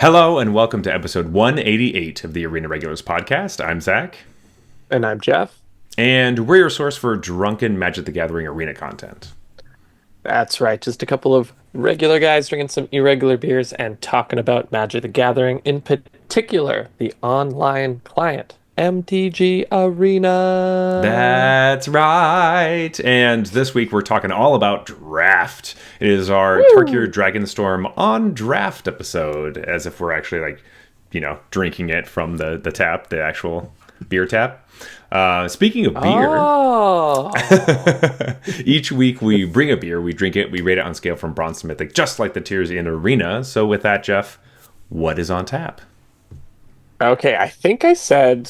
Hello and welcome to episode 188 of the Arena Regulars podcast. I'm Zach. And I'm Jeff. And we're your source for drunken Magic the Gathering arena content. That's right. Just a couple of regular guys drinking some irregular beers and talking about Magic the Gathering, in particular, the online client, MTG Arena. That's right. And this week we're talking all about draft. It is our Tarkir Woo! Dragonstorm on draft episode, as if we're actually drinking it from the tap, the actual beer tap. Speaking of beer, Oh, each week we bring a beer, we drink it, we rate it on scale from bronze to mythic, just like the tiers in Arena. So with that, Jeff, what is on tap? okay. I think I said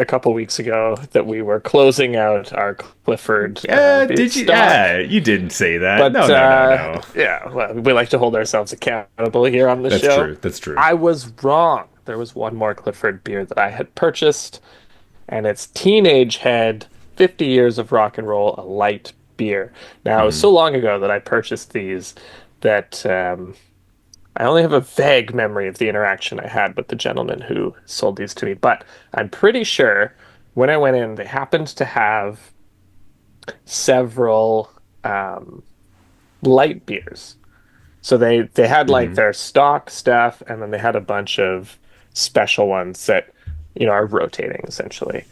a couple weeks ago that we were closing out our Clifford Did you? stock. Yeah, you didn't say that. But No. yeah, well, we like to hold ourselves accountable here on the That's show. true. That's true. I was wrong. There was one more Clifford beer that I had purchased, and it's Teenage Head 50 Years of Rock and Roll, a light beer. Now, it was so long ago that I purchased these that I only have a vague memory of the interaction I had with the gentleman who sold these to me. But I'm pretty sure when I went in, they happened to have several light beers. So they had like their stock stuff, and then they had a bunch of special ones that are rotating essentially.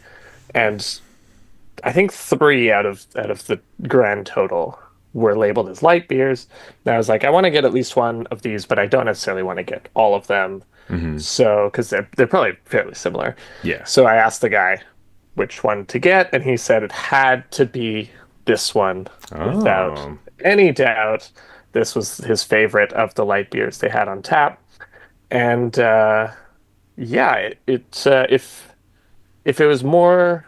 And I think three out of the grand total were labeled as light beers. And I was like, I want to get at least one of these, but I don't necessarily want to get all of them. So because they're probably fairly similar. Yeah. So I asked the guy which one to get, and he said it had to be this one without Oh. any doubt. This was his favorite of the light beers they had on tap. And yeah, if it was more,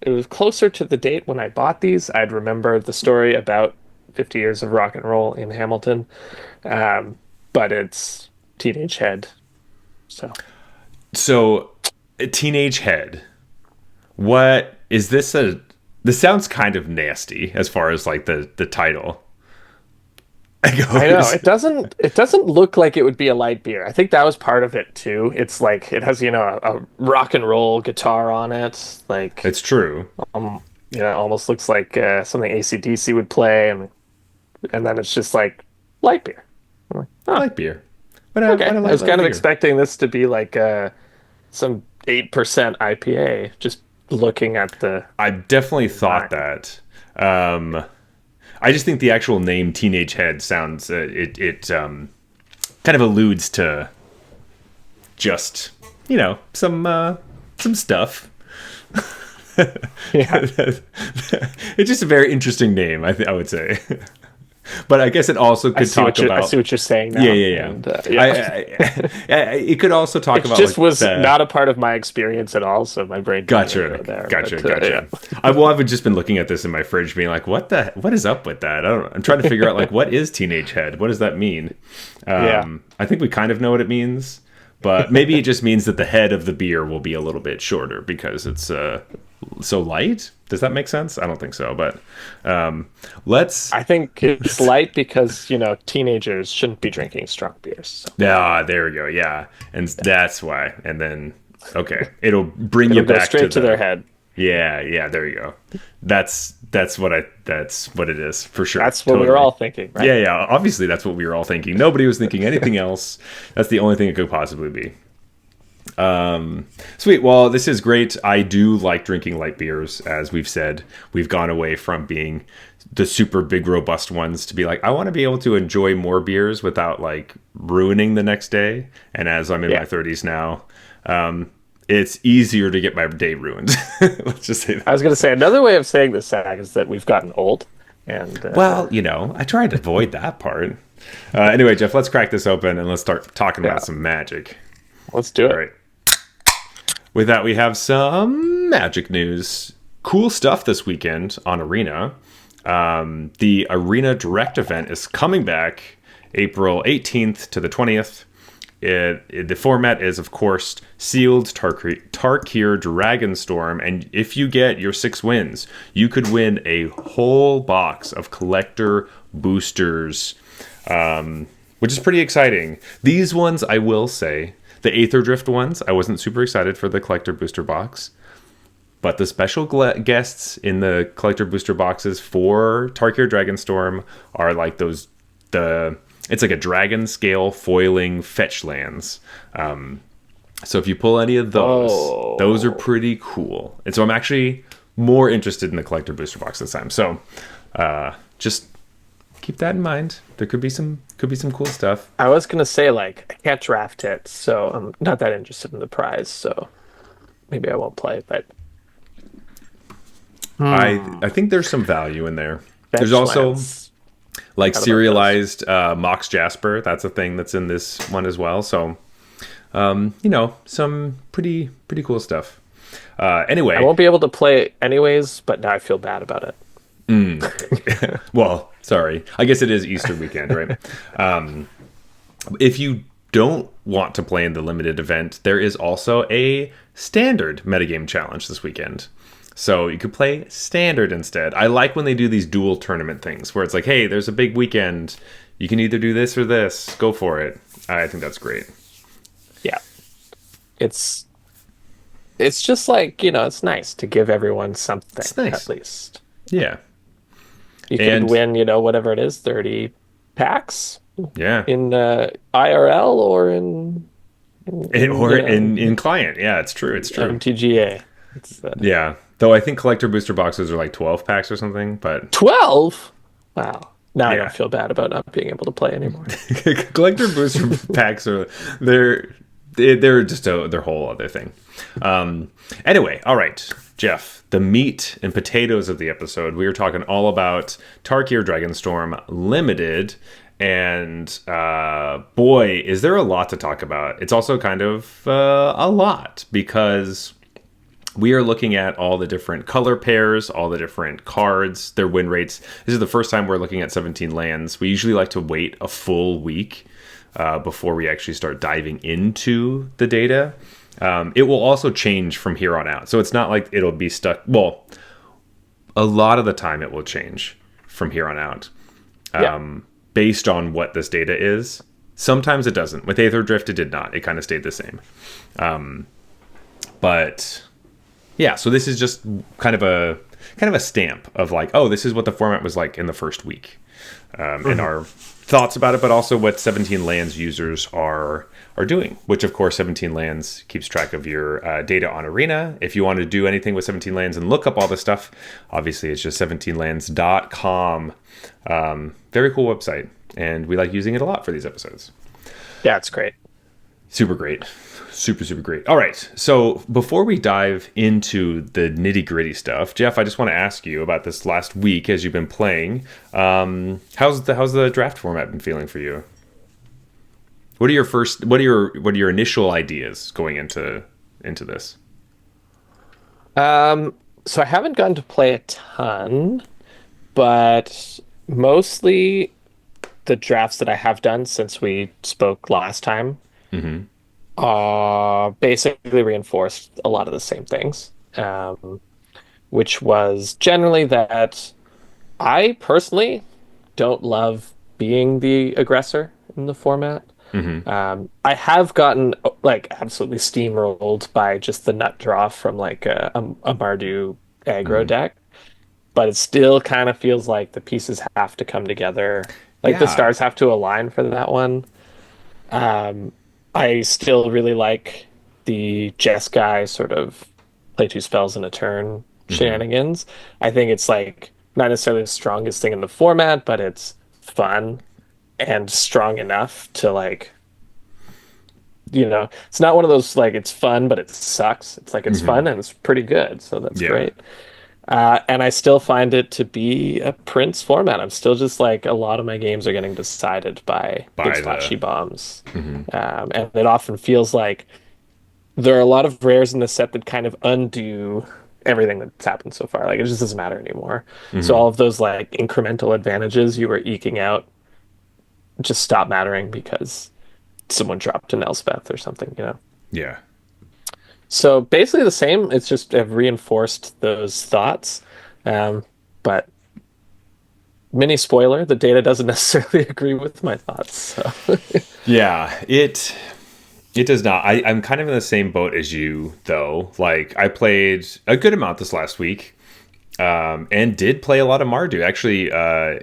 it was closer to the date when I bought these, I'd remember the story about 50 years of rock and roll in Hamilton. But it's Teenage Head. So, So, a Teenage Head. What is this? This sounds kind of nasty as far as like the title I know goes. it doesn't look like it would be a light beer. I think that was part of it too. It's like it has, a rock and roll guitar on it. Like It's true. almost looks like something AC/DC would play, and then it's just like light beer. I'm like, I oh, like beer. okay. But I I like was kind of beer. expecting this to be like some 8% IPA, just looking at the I definitely thought design. that. I just think the actual name Teenage Head sounds it kind of alludes to just some stuff. Yeah. It's just a very interesting name, I would say. But I guess it also I could see talk I about. see what you're saying now. Yeah. And, yeah. It could also talk It about just like was the. not a part of my experience at all, so my brain didn't really Gotcha, go there. gotcha, But, gotcha. yeah. I've just been looking at this in my fridge, being like, what is up with that? I'm trying to figure out like what is Teenage Head? What does that mean? Yeah. I think we kind of know what it means, but maybe it just means that the head of the beer will be a little bit shorter because it's so light. Does that make sense? I don't think so, but let's. I think it's light because, teenagers shouldn't be drinking strong beers. So Yeah, there we go. Yeah, and that's why. And then okay, it'll bring you it'll go back straight to the. their head. Yeah. There you go. That's what it is for sure. That's what we were all thinking, right? Yeah. Obviously, that's what we were all thinking. Nobody was thinking anything else. That's the only thing it could possibly be. Sweet. Well, this is great. I do like drinking light beers. As we've said, we've gone away from being the super big, robust ones to be like, I want to be able to enjoy more beers without like ruining the next day. And as I'm in my 30s now, it's easier to get my day ruined. Let's just say I that. was going to say another way of saying this, Zach, is that we've gotten old. And Well, I tried to avoid that part. Anyway, Jeff, let's crack this open and let's start talking Yeah. about some magic. let's do it. All right. With that, we have some magic news. Cool stuff this weekend on Arena. The Arena Direct event is coming back April 18th to the 20th. The format is, of course, sealed Tarkir Dragonstorm, and if you get your 6 wins, you could win a whole box of collector boosters, which is pretty exciting. These ones, I will say, the Aether Drift ones, I wasn't super excited for the collector booster box. But the special guests in the collector booster boxes for Tarkir Dragonstorm are like it's like a dragon scale foiling fetch lands. So if you pull any of those are pretty cool. And so I'm actually more interested in the collector booster box this time. So just keep that in mind. There could be some cool stuff. I was gonna say like I can't draft it, so I'm not that interested in the prize. So maybe I won't play. But I think there's some value in there. There's fetch also lands. like Forgot about serialized Mox Jasper. That's a thing that's in this one as well. So some pretty cool stuff. Anyway, I won't be able to play it anyways, but now I feel bad about it. well, sorry. I guess it is Easter weekend, right? If you don't want to play in the limited event, there is also a standard metagame challenge this weekend. So you could play standard instead. I like when they do these dual tournament things where it's like, hey, there's a big weekend. You can either do this or this. Go for it. I think that's great. Yeah, it's just like it's nice to give everyone something It's nice. at least. Yeah. You And could win, whatever it is, 30 packs yeah. in IRL or in In client. Yeah, it's true. It's true. MTGA. It's Yeah. Though I think collector booster boxes are like 12 packs or something, but 12. Wow. Now I Yeah. don't feel bad about not being able to play anymore. collector booster packs are they're just their whole other thing. Anyway, all right, Jeff, the meat and potatoes of the episode. We were talking all about Tarkir Dragonstorm Limited, and boy, is there a lot to talk about. It's also kind of a lot because we are looking at all the different color pairs, all the different cards, their win rates. This is the first time we're looking at 17 lands. We usually like to wait a full week before we actually start diving into the data. It will also change from here on out. So it's not like it'll be stuck. Well, a lot of the time it will change from here on out based on what this data is. Sometimes it doesn't. With Aether Drift, it did not. It kind of stayed the same. But yeah, so this is just kind of a stamp of like, oh, this is what the format was like in the first week, and our thoughts about it, but also what 17 lands users are doing. Which, of course, 17 lands keeps track of your data on Arena. If you want to do anything with 17 lands and look up all this stuff, obviously it's just 17lands.com. Very cool website, and we like using it a lot for these episodes. Yeah, it's great. Super great. Super great. All right. So before we dive into the nitty gritty stuff, Jeff, I just want to ask you about this last week as you've been playing. How's the draft format been feeling for you? What are your initial ideas going into this? So I haven't gotten to play a ton, but mostly the drafts that I have done since we spoke last time basically reinforced a lot of the same things, which was generally that I personally don't love being the aggressor in the format. I have gotten like absolutely steamrolled by just the nut draw from like a Mardu aggro deck, but it still kind of feels like the pieces have to come together. Like the Yeah. stars have to align for that one. I still really like the Jeskai sort of play two spells in a turn shenanigans. I think it's like not necessarily the strongest thing in the format, but it's fun and strong enough to like, it's not one of those like it's fun, but it sucks. It's like it's fun and it's pretty good. So that's Yeah. great. And I still find it to be a Prince format. I'm still just like a lot of my games are getting decided by By big the- splashy bombs. And it often feels like there are a lot of rares in the set that kind of undo everything that's happened so far. Like it just doesn't matter anymore. So all of those like incremental advantages you were eking out just stop mattering because someone dropped an Elspeth or something. Yeah. So basically the same. It's just I've reinforced those thoughts, but mini spoiler, the data doesn't necessarily agree with my thoughts. So Yeah, it does not. I'm kind of in the same boat as you, though. Like, I played a good amount this last week, and did play a lot of Mardu. Actually,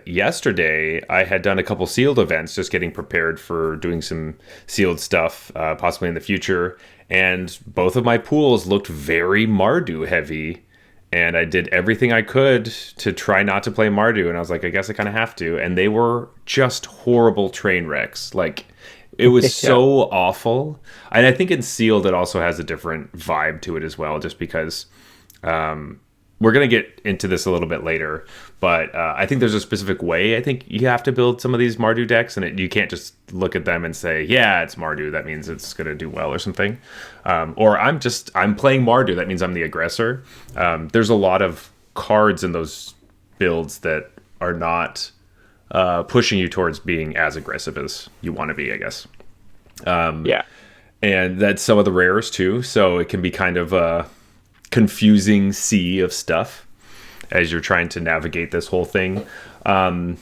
yesterday I had done a couple sealed events, just getting prepared for doing some sealed stuff, possibly in the future. And both of my pools looked very Mardu heavy. And I did everything I could to try not to play Mardu. And I was like, I guess I kind of have to. And they were just horrible train wrecks. Like, it was yeah. so awful. And I think in sealed, it also has a different vibe to it as well, just because we're going to get into this a little bit later, but I think there's a specific way I think you have to build some of these Mardu decks, and you can't just look at them and say, yeah, it's Mardu, that means it's going to do well or something. Or I'm playing Mardu, that means I'm the aggressor. There's a lot of cards in those builds that are not pushing you towards being as aggressive as you want to be, I guess. Yeah. And that's some of the rares too, so it can be kind of a confusing sea of stuff as you're trying to navigate this whole thing. And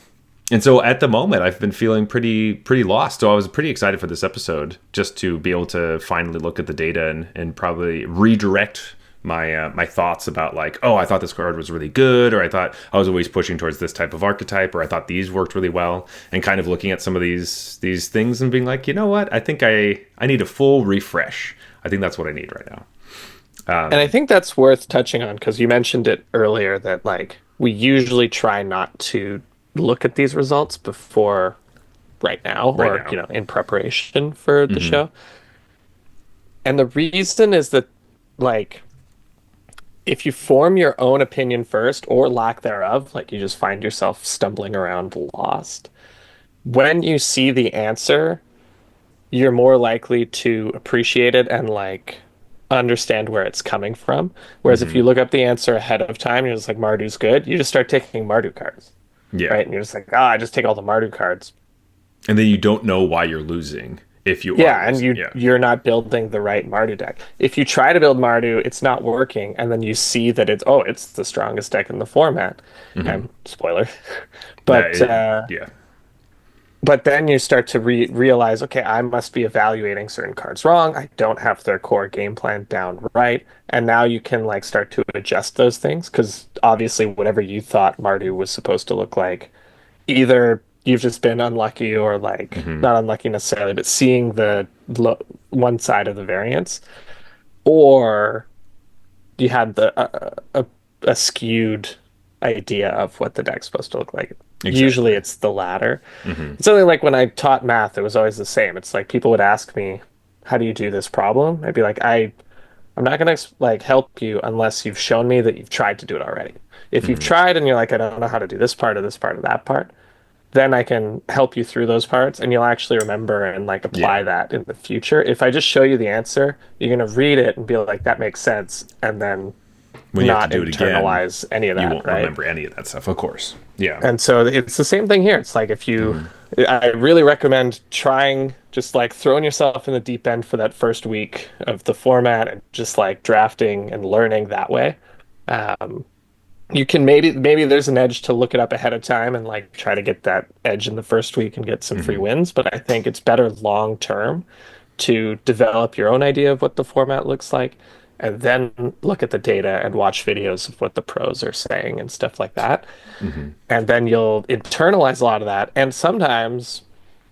so at the moment, I've been feeling pretty lost. So I was pretty excited for this episode, just to be able to finally look at the data and probably redirect my thoughts about, like, oh, I thought this card was really good, or I thought I was always pushing towards this type of archetype, or I thought these worked really well, and kind of looking at some of these things and being like, you know what, I think I need a full refresh. I think that's what I need right now. And I think that's worth touching on because you mentioned it earlier that like we usually try not to look at these results before right now Right or now. in preparation for the Mm-hmm. show. And the reason is that like if you form your own opinion first or lack thereof, like you just find yourself stumbling around lost, when you see the answer, you're more likely to appreciate it and like understand where it's coming from. Whereas if Mm-hmm. you look up the answer ahead of time, you're just like Mardu's good, you just start taking Mardu cards, Yeah. right? And you're just like, I just take all the Mardu cards. And then you don't know why you're losing if you are Yeah, and losing. Yeah. you're not building the right Mardu deck. If you try to build Mardu, it's not working, and then you see that it's the strongest deck in the format. Mm-hmm. And spoiler, That but it, yeah. but then you start to realize, okay, I must be evaluating certain cards wrong. I don't have their core game plan down right. And now you can like start to adjust those things because obviously whatever you thought Mardu was supposed to look like, either you've just been unlucky or like Mm-hmm. not unlucky necessarily, but seeing the one side of the variance, or you had a skewed idea of what the deck's supposed to look like. Usually Exactly. it's the latter. Mm-hmm. It's something like when I taught math, it was always the same. It's like people would ask me, "How do you do this problem?" I'd be like, I'm not gonna like help you unless you've shown me that you've tried to do it already. If you've Mm-hmm. tried and you're like, I don't know how to do this part or this part or that part, then I can help you through those parts and you'll actually remember and like Yeah. apply that in the future. If I just show you the answer, you're gonna read it and be like, that makes sense, and then When you have to not do it again, internalize any of you that, won't right? remember any of that stuff, of course. Yeah. And so it's the same thing here. It's like if you, Mm-hmm. I really recommend trying just like throwing yourself in the deep end for that first week of the format and just like drafting and learning that way. Um, you can maybe there's an edge to look it up ahead of time and like try to get that edge in the first week and get some free Mm-hmm. wins. But I think it's better long term to develop your own idea of what the format looks like and then look at the data and watch videos of what the pros are saying and stuff like that. Mm-hmm. And then you'll internalize a lot of that. And sometimes,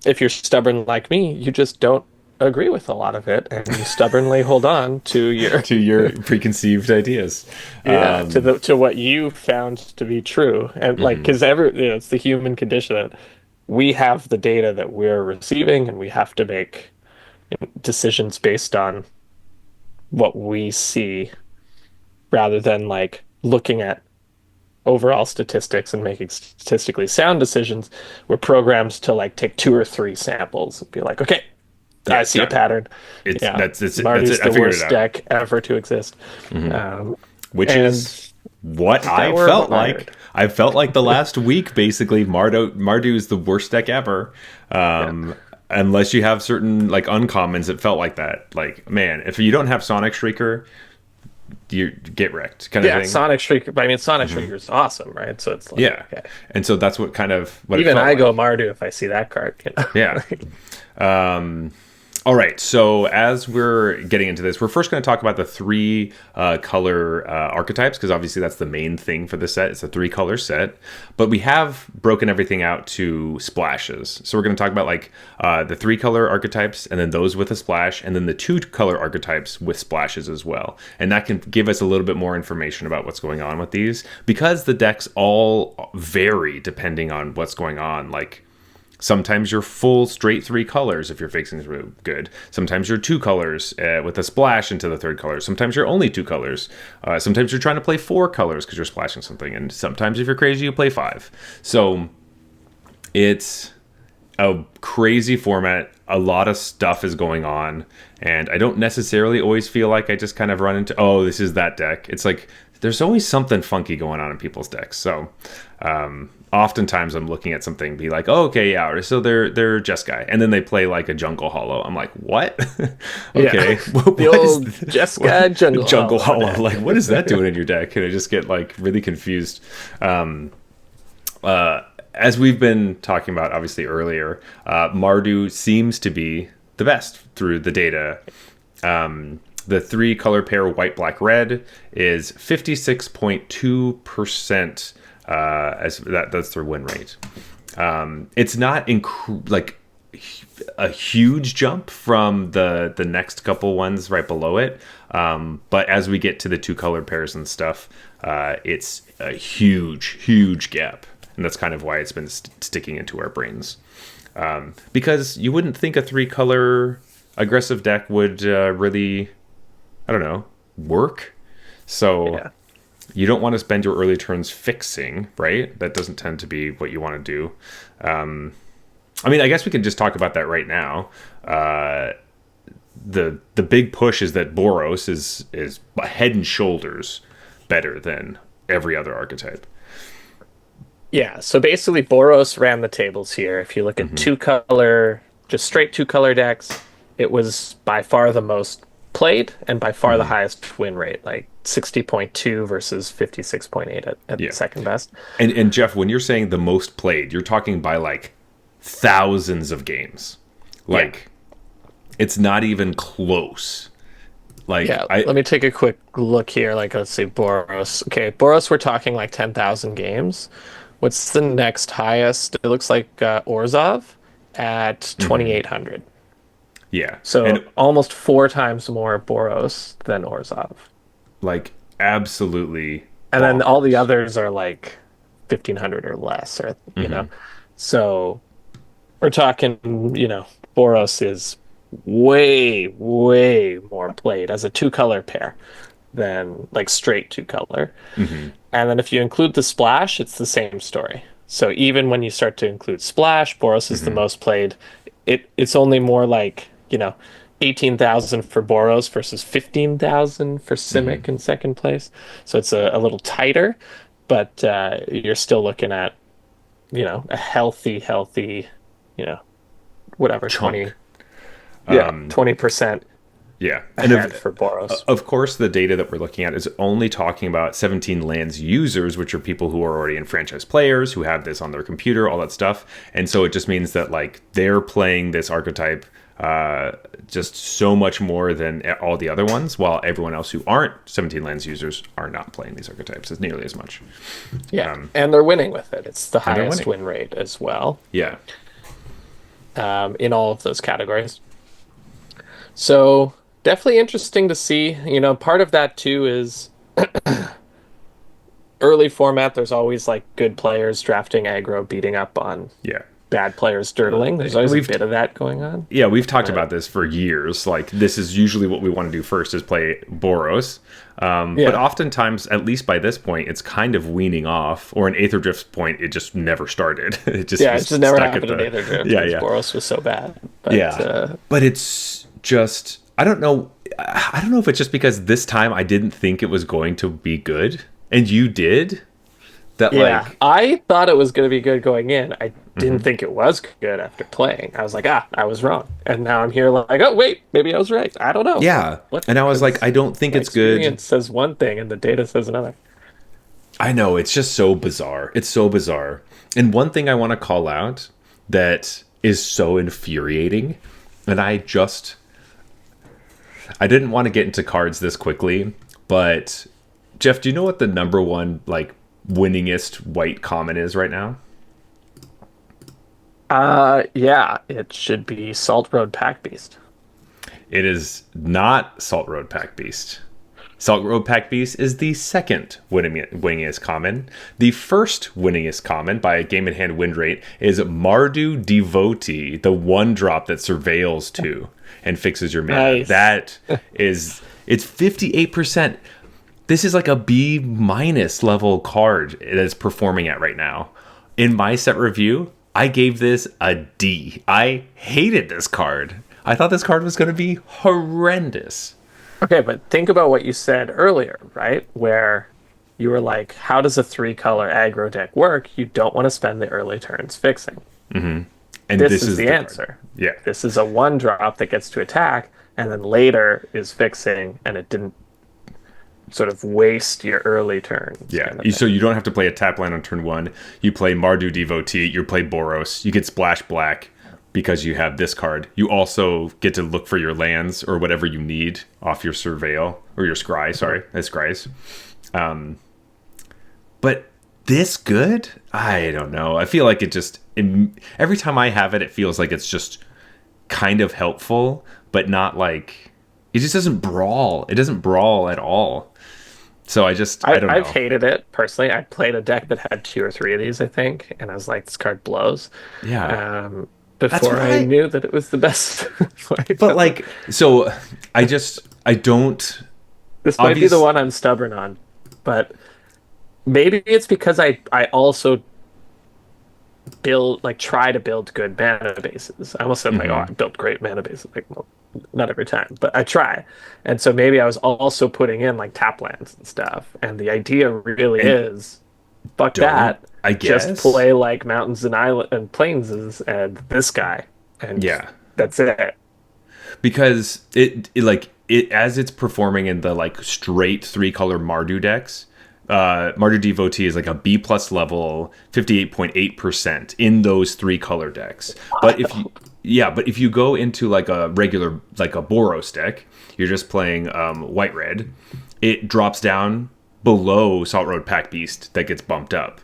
if you're stubborn like me, you just don't agree with a lot of it and you stubbornly hold on to your To your preconceived ideas. yeah, to Um, what you found to be true. And like mhm. because it's the human condition that we have the data that we're receiving and we have to make decisions based on what we see rather than like looking at overall statistics and making statistically sound decisions. We're programmed to like take two or three samples and be like, okay, I Yeah, see a got pattern. it's Yeah, that's Marty's it. I the figured it worst out. deck ever to exist. Hmm. Um, Which and is what that I we're felt wired. like. I felt like the last week, basically, Mardu is the worst deck ever. Yeah. Unless you have certain like uncommons, it felt like that. Like, man, if you don't have Sonic Shrieker, you get wrecked kind of Yeah, thing. Sonic Shrieker. I mean, Sonic Shrieker's awesome, right? So it's like, Yeah. okay. And so that's what it Even felt I go like. Mardu if I see that card. You Yeah. know? All right. So as we're getting into this, we're first going to talk about the three color archetypes, because obviously that's the main thing for the set. It's a 3-color set, but we have broken everything out to splashes. So we're going to talk about like the 3-color archetypes, and then those with a splash, and then the 2-color archetypes with splashes as well. And that can give us a little bit more information about what's going on with these, because the decks all vary depending on what's going on. Like, sometimes you're full straight 3 colors if you're fixing through good. Sometimes you're 2 colors with a splash into the 3rd color. Sometimes you're only 2 colors. Sometimes you're trying to play 4 colors because you're splashing something. And sometimes if you're crazy, you play 5. So it's a crazy format. A lot of stuff is going on. And I don't necessarily always feel like I just kind of run into, oh, this is that deck. It's like there's always something funky going on in people's decks. So oftentimes I'm looking at something, be like, oh, okay, yeah, so they're Jeskai, and then they play like a Jungle Hollow. I'm like, what? Okay, The old Jeskai Jungle Hollow. Like, what is that doing in your deck? And I just get like really confused. As we've been talking about, obviously earlier, Mardu seems to be the best through the data. The 3-color pair white, black, red is 56.2%. As that's their win rate. It's not like a huge jump from the next couple ones right below it, but as we get to the 2-color pairs and stuff, it's a huge gap, and that's kind of why it's been sticking into our brains, because you wouldn't think a 3-color aggressive deck would really, I don't know, work. So Yeah. you don't want to spend your early turns fixing, right? That doesn't tend to be what you want to do. I mean, I guess we can just talk about that right now. The big push is that Boros is head and shoulders better than every other archetype. Yeah, so basically Boros ran the tables here. If you look at 2-color, just straight 2-color decks, it was by far the most played and by far the highest win rate, like 60.2 versus 56.8 at the second best. And Jeff, when you're saying the most played, you're talking by like thousands of games. Like, it's not even close. Like, yeah, let me take a quick look here. Like, let's see, Boros. Okay, Boros, we're talking like 10,000 games. What's the next highest? It looks like Orzhov at 2,800. Yeah. So and almost 4 times more Boros than Orzhov. like, absolutely. And then all the others are like 1,500 or less, or you know. So we're talking, Boros is way more played as a 2-color pair than like straight 2-color. And then if you include the splash, it's the same story. So even when you start to include splash, Boros is the most played. It's only more like, 18,000 for Boros versus 15,000 for Simic in second place. So it's a little tighter, but you're still looking at, a healthy, whatever, Chunk. 20% Yeah. ahead for Boros. Of course, the data that we're looking at is only talking about 17 lands users, which are people who are already enfranchised players, who have this on their computer, all that stuff. And so it just means that like they're playing this archetype just so much more than all the other ones, while everyone else who aren't 17 lands users are not playing these archetypes as nearly as much. Yeah, and they're winning with it. It's the highest win rate as well. Yeah. In all of those categories. So definitely interesting to see. Part of that too is early format. There's always like good players drafting aggro, beating up on bad players dirtling. There's always a bit of that going on. Yeah, we've talked about this for years. Like, this is usually what we want to do first, is play Boros. But oftentimes, at least by this point, it's kind of weaning off. Or in Aether Drift's point, it just never started. It just never happened in Aether Drift. Yeah. Boros was so bad. But, but it's just, I don't know if it's just because this time I didn't think it was going to be good, and you did. that Yeah, like I thought it was going to be good going in. I didn't mhm. think it was good after playing. I was like, I was wrong. And now I'm here like, oh, wait, maybe I was right. I don't know. Yeah. What? And I was like, Because I don't think my it's good. experience says one thing and the data says another. I know, it's just so bizarre. It's so bizarre. And one thing I want to call out that is so infuriating, and I didn't want to get into cards this quickly, but Jeff, do you know what the number one like winningest white common is right now? Yeah, it should be Salt Road Pack Beast. It is not Salt Road Pack Beast. Salt Road Pack Beast is the second winningest common. The first winningest common by a game in hand win rate is Mardu Devotee, the one drop that surveils two and fixes your mana. Nice. It's 58%. This is like a B minus level card that's performing at right now. In my set review, I gave this a D. I hated this card. I thought this card was going to be horrendous. Okay, but think about what you said earlier, right? Where you were like, how does a three color aggro deck work? You don't want to spend the early turns fixing. And This this is is the the card. answer. Yeah. This is a one drop that gets to attack and then later is fixing and it didn't sort of waste your early turns Yeah. kind of So thing. you don't have to play a tap land on turn one. You play Mardu Devotee. You play Boros. You get Splash Black because you have this card. You also get to look for your lands or whatever you need off your Surveil or your Scry. Sorry, that's Scries. But this good? I don't know. I feel like every time I have it, it feels like it's just kind of helpful, but not like it just doesn't brawl. It doesn't brawl at all. So I don't I've know. hated it personally. I played a deck that had two or three of these, I think, and I was like, this card blows. Yeah. Um, That's before I right. knew that it was the best white But color. like, so I don't This might be the obvious. one I'm stubborn on, but maybe it's because I also build like try to build good mana bases. I almost said like, oh, I Mhm. built great mana bases. Like, well, not every time, but I try. And so maybe I was also putting in like tap lands and stuff. And the idea really And is, fuck don't that. I Just guess? play like mountains and island and plains and this guy, and Yeah, that's it. because it like it as it's performing in the like straight three color Mardu decks. Mardu Devotee is like a B plus level, 58.8% in those three color decks. But if you yeah, but if you go into like a regular like a Boros deck, you're just playing white red. It drops down below Salt Road Pack Beast that gets bumped up,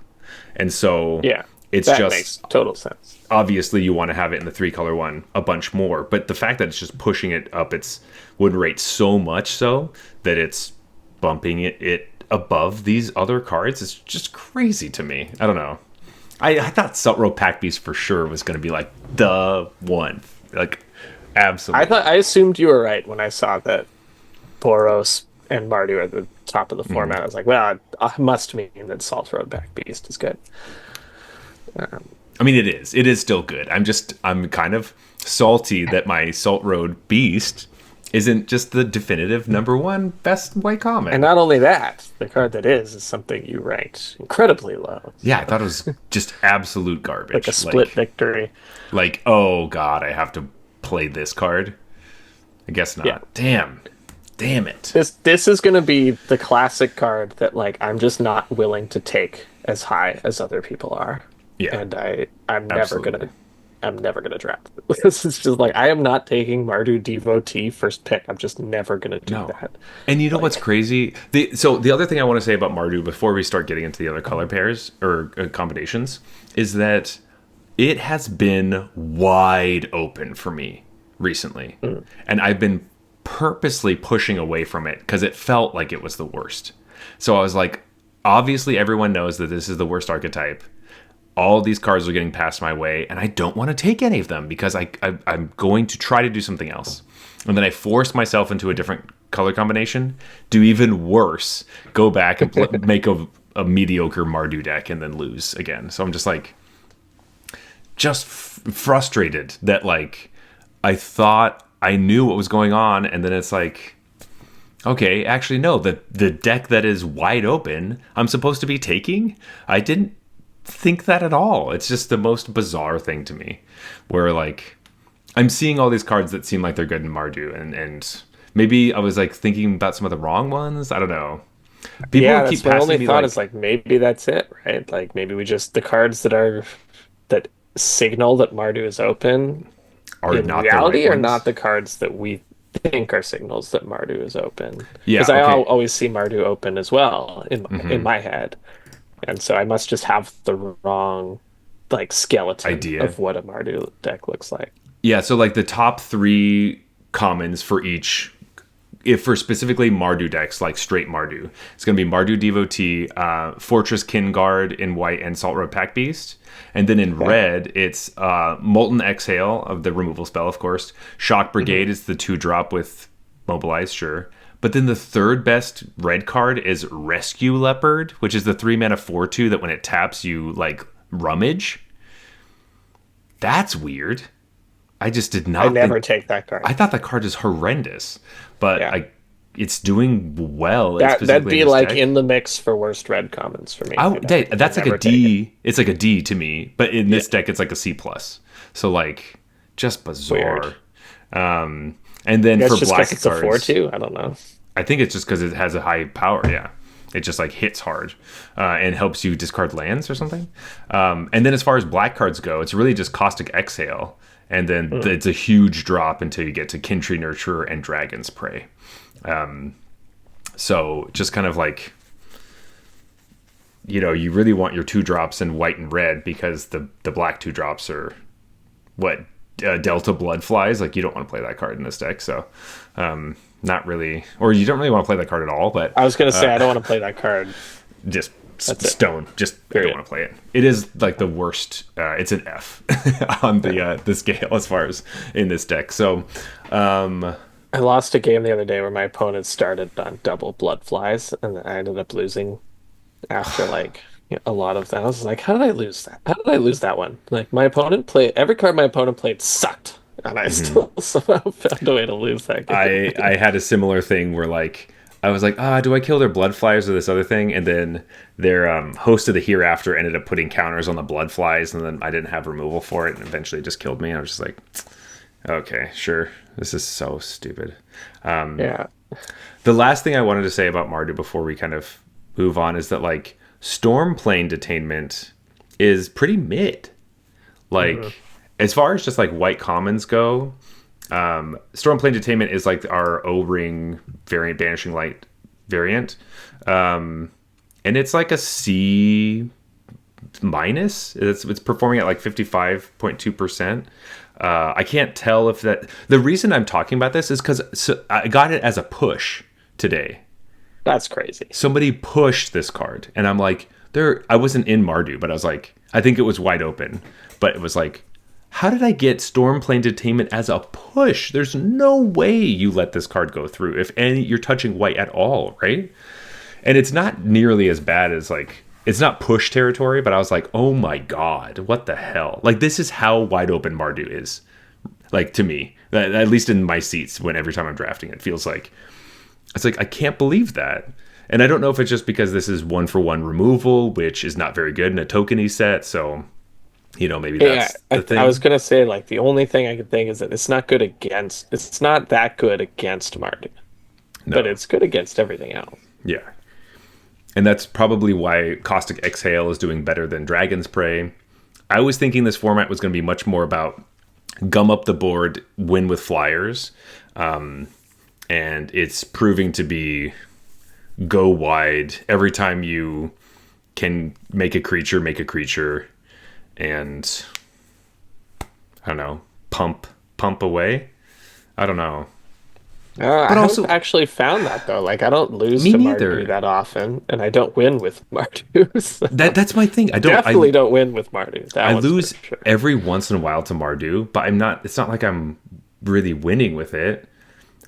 and so Yeah, it's that just makes total sense. obviously you want to have it in the three color one a bunch more, but the fact that it's just pushing it up its win rate so much so that it's bumping it above these other cards is just crazy to me. I don't know. I thought Salt Road Pack Beast for sure was going to be like the one, like absolutely. I assumed you were right when I saw that Boros and Mardu are at the top of the format. I was like, well, it must mean that Salt Road Back Beast is good. Um, I mean, it is. It is still good. I'm kind of salty that my Salt Road Beast isn't just the definitive number one best white and common. not only that, the card that is something you ranked incredibly low. Yeah, I So, thought it was just absolute like a garbage. split victory. Oh god, I have to play this card. I guess Yeah. not. Damn it. This is going to be the classic card that like I'm just not willing to take as high as other people are. Yeah, And absolutely. I'm never gonna draft. This is just like I am not taking Mardu Devotee first pick. I'm just never gonna do No. that. And you know what's Like, crazy? The other thing I want to say about Mardu before we start getting into the other color pairs or combinations is that it has been wide open for me recently. mm, And I've been purposely pushing away from it because it felt like it was the worst. So I was like, obviously everyone knows that this is the worst archetype. All these cards are getting passed my way, and I don't want to take any of them because I'm going to try to do something else. And then I force myself into a different color combination, do even worse, go back and make a mediocre Mardu deck and then lose again. So I'm just like, frustrated that like I thought I knew what was going on, and then it's like Okay, actually, no. The deck that is wide open, I'm supposed to be taking. I didn't think that at all. It's just the most bizarre thing to me, where like I'm seeing all these cards that seem like they're good in Mardu, and maybe I was like thinking about some of the wrong ones. I don't know. People Yeah, would keep that's my only passing me thought is like like maybe that's it, right? Like maybe we just the cards that signal that Mardu is open are in not the right reality are not ones. the cards that we think are signals that Mardu is open. Yeah. Because Okay. always see Mardu open as well in Hmm. my head. And so I must just have the wrong like skeleton Idea. of what a Mardu deck looks like. Yeah. So like the top three commons for each, if for specifically Mardu decks, like straight Mardu, it's going to be Mardu Devotee, Fortress Kinguard in white, and Salt Road Pack Beast. And then in Okay. red, it's Molten Exhale of the removal spell, of course. Shock Hmm. Brigade is the 2-drop with Mobilize, sure. But then the third best red card is Rescue Leopard, which is the 3-mana 4/2 that when it taps, you like rummage. That's weird. I just did I not think. never take that card. I thought that card is horrendous, but Yeah. it's doing well, That'd specifically in be this like deck. in the mix for worst red commons for me. I That's like a never take it. D. It's like a D to me, but in Yeah. this deck, it's like a C plus. So like, just Weird. bizarre. And then That's for just because black it's a four cards, two. I don't know. I think it's just because it has a high power. Yeah, it just like hits hard and helps you discard lands or something. And then as far as black cards go, it's really just Caustic Exhale, and then Hmm. it's a huge drop until you get to Kintry Nurturer and Dragon's Prey. So just kind of like, you really want your 2-drops in white and red because the black 2-drops are what Delta Blood Flies. Like you don't want to play that card in this deck, so not really, or you don't really want to play that card at all. But I was gonna say I don't want to play that card. just That's it. stone. Just I don't Period. want to play it. It is like the worst. It's an F on the scale as far as in this deck. So I lost a game the other day where my opponent started on double blood flies, and I ended up losing after like a lot of that. I was like, how did I lose that? How did I lose that one? Like my opponent played every card my opponent played sucked, and I still somehow found a way to lose that game. I had a similar thing where like I was like, do I kill their blood flies or this other thing? And then their host of the hereafter ended up putting counters on the blood flies, and then I didn't have removal for it, and eventually it just killed me. And I was just like, okay, sure, this is so stupid. Yeah. The last thing I wanted to say about Mardu before we kind of move on is that like Stormplane Detainment is pretty mid. Mhm. Like as far as just like white commons go, Stormplane Detainment is like our O-ring variant, Banishing Light variant, and it's like a C minus. It's performing at like 55.2%. I can't tell if that. The reason I'm talking about this is because I got it as a push today. That's crazy. Somebody pushed this card, and I'm like, there. I wasn't in Mardu, but I was like, I think it was wide open, but it was like, how did I get Stormplane Detainment as a push? There's no way you let this card go through if you're touching white at all, right? And it's not nearly as bad as like it's not push territory, but I was like, oh my god, what the hell? Like this is how wide open Mardu is. Like to me, at least in my seats, when every time I'm drafting, it feels like it's like I can't believe that. And I don't know if it's just because this is 1-for-1 removal, which is not very good in a tokeny set. So maybe Yeah, that's the I was thing. gonna say like the only thing I could think is that it's not that good against Mardu, but No, it's good against everything else. yeah, and that's probably why Caustic Exhale is doing better than Dragon's Prey. I was thinking this format was going to be much more about gum up the board, win with flyers, and it's proving to be go wide every time you can make a creature, and I don't know, pump away. I don't know, I but haven't also actually found that though. Like I don't lose me to Mardu neither. that often, and I don't win with Mardu. So That's my thing. definitely don't win with Mardu. That I one's for lose sure. every once in a while to Mardu, but I'm not. It's not like I'm really winning with it.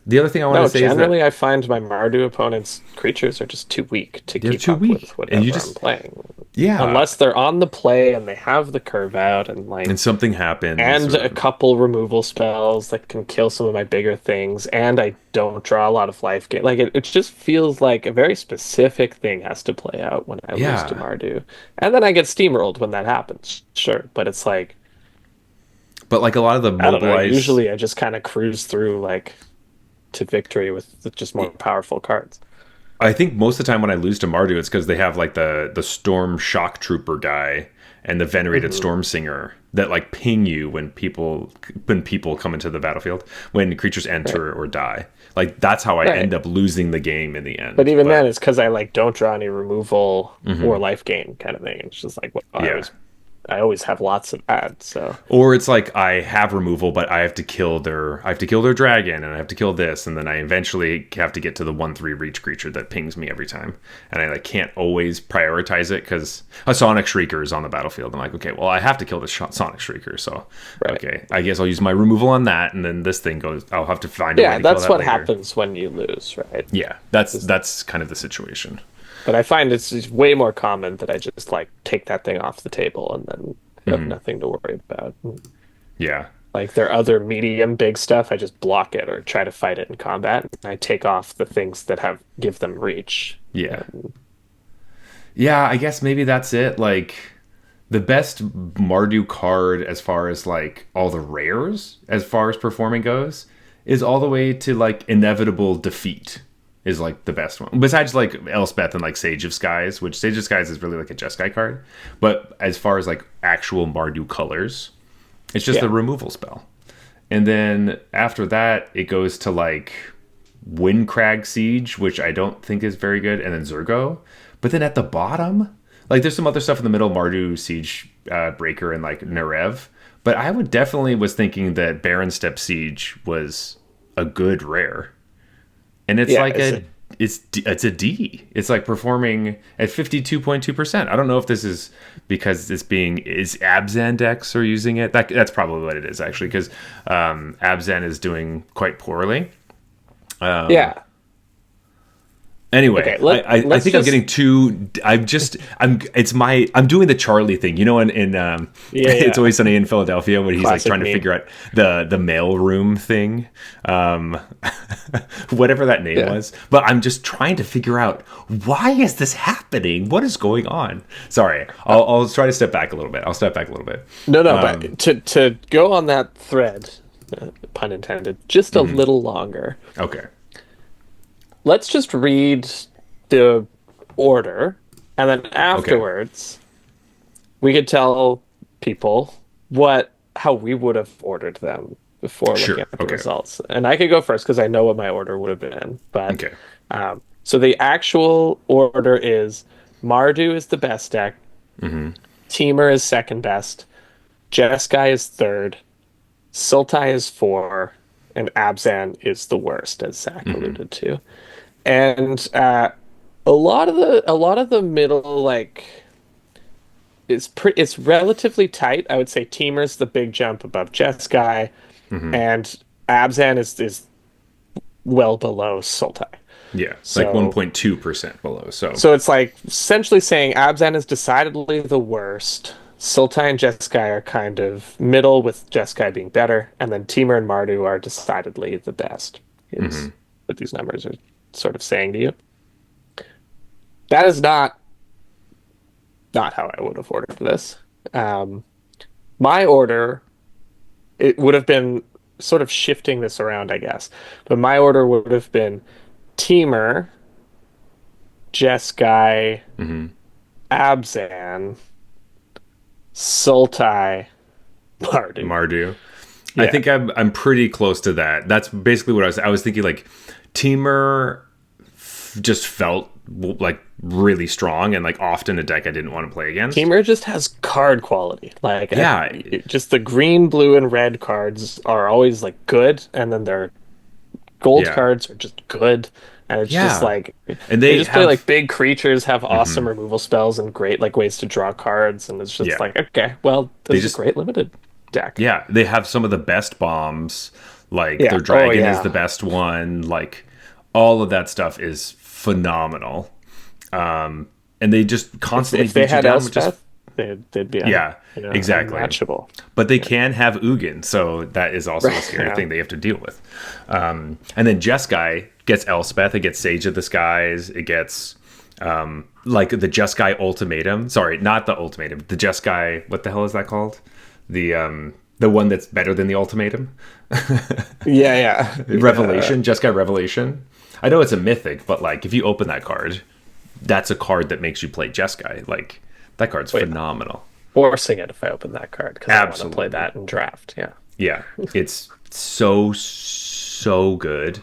The other thing I wanted No, to say is that generally I find my Mardu opponent's creatures are just too weak to they're keep too up with weak, and you whatever I'm just playing. Yeah. Unless they're on the play and they have the curve out and And like something happens and a or couple removal spells that can kill some of my bigger things, and I don't draw a lot of life gain. Like it just feels like a very specific thing has to play out when I lose to yeah. Mardu. And then I get steamrolled when that happens. Sure. But it's like, But like a lot of the I don't know. mobilize Usually I just kind of cruise through like to victory with just more powerful cards. I think most of the time when I lose to Mardu, it's because they have like the Storm Shock Trooper guy and the Venerated Hmm. Storm Singer that like ping you when people come into the battlefield, when creatures Right. enter or die. Like that's how I Right. end up losing the game in the But end. even then, But it's because I like don't draw any removal or mhm, life gain kind of thing. It's just like, well, yeah. I always have lots of ads. So Or it's like I have removal, but I have to kill their dragon, and I have to kill this, and then I eventually have to get to the 1/3 reach creature that pings me every time, and I like can't always prioritize it because a Sonic Shrieker is on the battlefield. I'm like, okay, well I have to kill this Sonic Shrieker, so right. okay, I guess I'll use my removal on that, and then this thing goes. I'll have to find a way Yeah, to kill that's that what later. happens when you lose, right? Yeah, that's Just- that's kind of the situation. But I find it's just way more common that I just like take that thing off the table and then have Hmm. nothing to worry about. Yeah, Like their other medium big stuff, I just block it or try to fight it in combat. And I take off the things that have give them reach. yeah. And Yeah, I guess maybe that's it. Like the best Mardu card as far as like all the rares, as far as performing goes, is all the way to like Inevitable Defeat is like the best one. Besides like Elspeth and like Sage of Skies, which Sage of Skies is really like a Jeskai card. But as far as like actual Mardu colors, it's just yeah, a removal spell. And then after that, it goes to like Windcrag Siege, which I don't think is very good, and then Zurgo. But then at the bottom, like there's some other stuff in the middle, Mardu, Siege Breaker, and like Nerev. But I would definitely was thinking that Baron Step Siege was a good rare, and it's yeah, like it's a D. It's like performing at 52.2%. I don't know if this is because is Abzan decks are using it. That's probably what it is actually because Abzan is doing quite poorly. yeah. Anyway, Okay, I let's think I'm just getting too. I'm doing the Charlie thing. You know, in yeah, It's yeah. Always Sunny in Philadelphia, when he's like Classic trying to meme. figure out the mail room thing, um, whatever that name Yeah. was. But I'm just trying to figure out why is this happening? What is going on? Sorry, I'll try to step back a little bit. I'll step back a little bit. No, no, Um, but to go on that thread, pun intended, just a little longer. okay. Let's just read the order, and then Okay. afterwards, we could tell people how we would have ordered them before looking Sure. at the Okay. results. And I could go first because I know what my order would have been. But Okay. so the actual order is Mardu is the best deck, Teamer is second best, Jeskai is third, Sultai is four, and Abzan is the worst, as Zach alluded to. And a lot of the middle like it's relatively tight. I would say Teamer's the big jump above Jeskai, and Abzan is well below Sultai. Yeah, like So 1.2% below. So so it's like essentially saying Abzan is decidedly the worst. Sultai and Jeskai are kind of middle, with Jeskai being better, and then Teamer and Mardu are decidedly the best. Is what these numbers are sort of saying to you. That is not how I would have ordered this. Um, my order, it would have been sort of shifting this around, I guess. But my order would have been Teamer, Jeskai, Abzan, Sultai, Mardu. Mardu. I Yeah. think I'm pretty close to that. That's basically what I was thinking. Like Teamer just felt like really strong and like often a deck I didn't want to play against. Teamer just has card quality. Like, Yeah, just the green, blue, and red cards are always like good, and then their gold yeah, cards are just good. And it's just yeah. like And they they just play have like big creatures, have awesome removal spells, and great like ways to draw cards. And it's just yeah. like, okay, well, They this is a just great limited deck. yeah, they have some of the best bombs. Like Yeah. their Oh dragon is yeah. the best one. Like all of that stuff is phenomenal. And and they just constantly If they beat you had down with just Elspeth, they'd be yeah, exactly. unmatchable. But they can have Ugin, so that is also a scary thing they have to deal with. And then Jeskai gets Elspeth, it gets Sage of the Skies, it gets like the Jeskai Ultimatum. Sorry, not the Ultimatum. The Jeskai, what the hell is that called? The one that's better than the Ultimatum. Yeah. Revelation, Jeskai Revelation. I know it's a mythic, but like if you open that card, that's a card that makes you play Jeskai. Like that card's phenomenal. Forcing it if I open that card because I want to Absolutely. play that in draft. Yeah. Yeah, it's so good.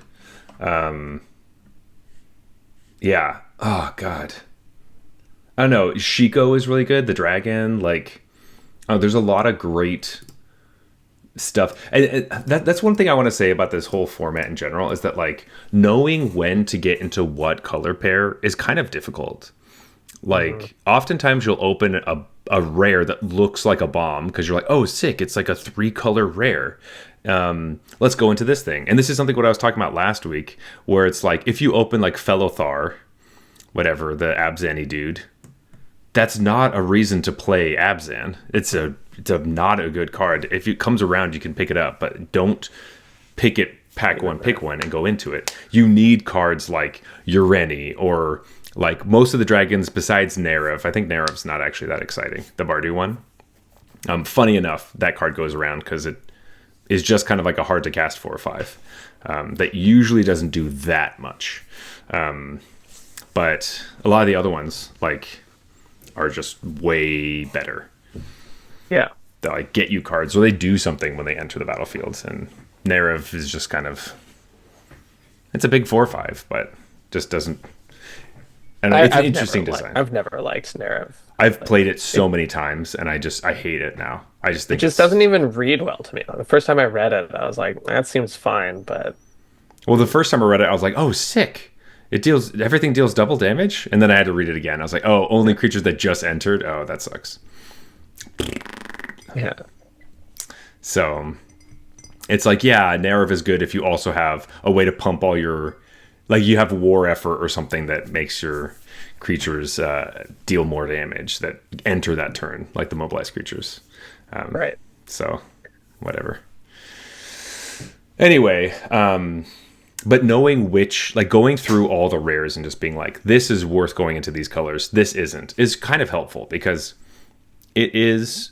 Yeah. Oh god. I don't know. Shiko is really good. The dragon, like, oh, there's a lot of great stuff. And that's one thing I want to say about this whole format in general is that like knowing when to get into what color pair is kind of difficult. Like oftentimes you'll open a rare that looks like a bomb because you're like, oh, sick, it's like a 3-color rare. Let's go into this thing. And this is something what I was talking about last week, where it's like if you open like Felothar, whatever, the Abzani dude, that's not a reason to play Abzan. It's a not a good card. If it comes around, you can pick it up, but don't pick it, pack one, pick one, and go into it. You need cards like Ureni or like most of the dragons besides Nerev. I think Nerev's not actually that exciting, the Bardu one. Funny enough, that card goes around because it is just kind of like a hard to cast 4 or 5 that usually doesn't do that much. But a lot of the other ones like are just way better. Yeah. They like get you cards or they do something when they enter the battlefield. And Nerev is just kind of, it's a big 4 or 5, but just doesn't. And it's an interesting design. I've never liked Nerev. I've played it so many times, and I hate it now. I just think it just doesn't even read well to me. The first time I read it, I was like, that seems fine, but well, the first time I read it, I was like, oh, sick. Everything deals double damage, and then I had to read it again. I was like, oh, only creatures that just entered. Oh, that sucks. Yeah. So it's like, yeah, Nerev is good if you also have a way to pump all your, like you have war effort or something that makes your creatures deal more damage that enter that turn, like the mobilized creatures. Right. So, whatever. Anyway, but knowing which, like going through all the rares and just being like, this is worth going into these colors, this isn't, is kind of helpful because it is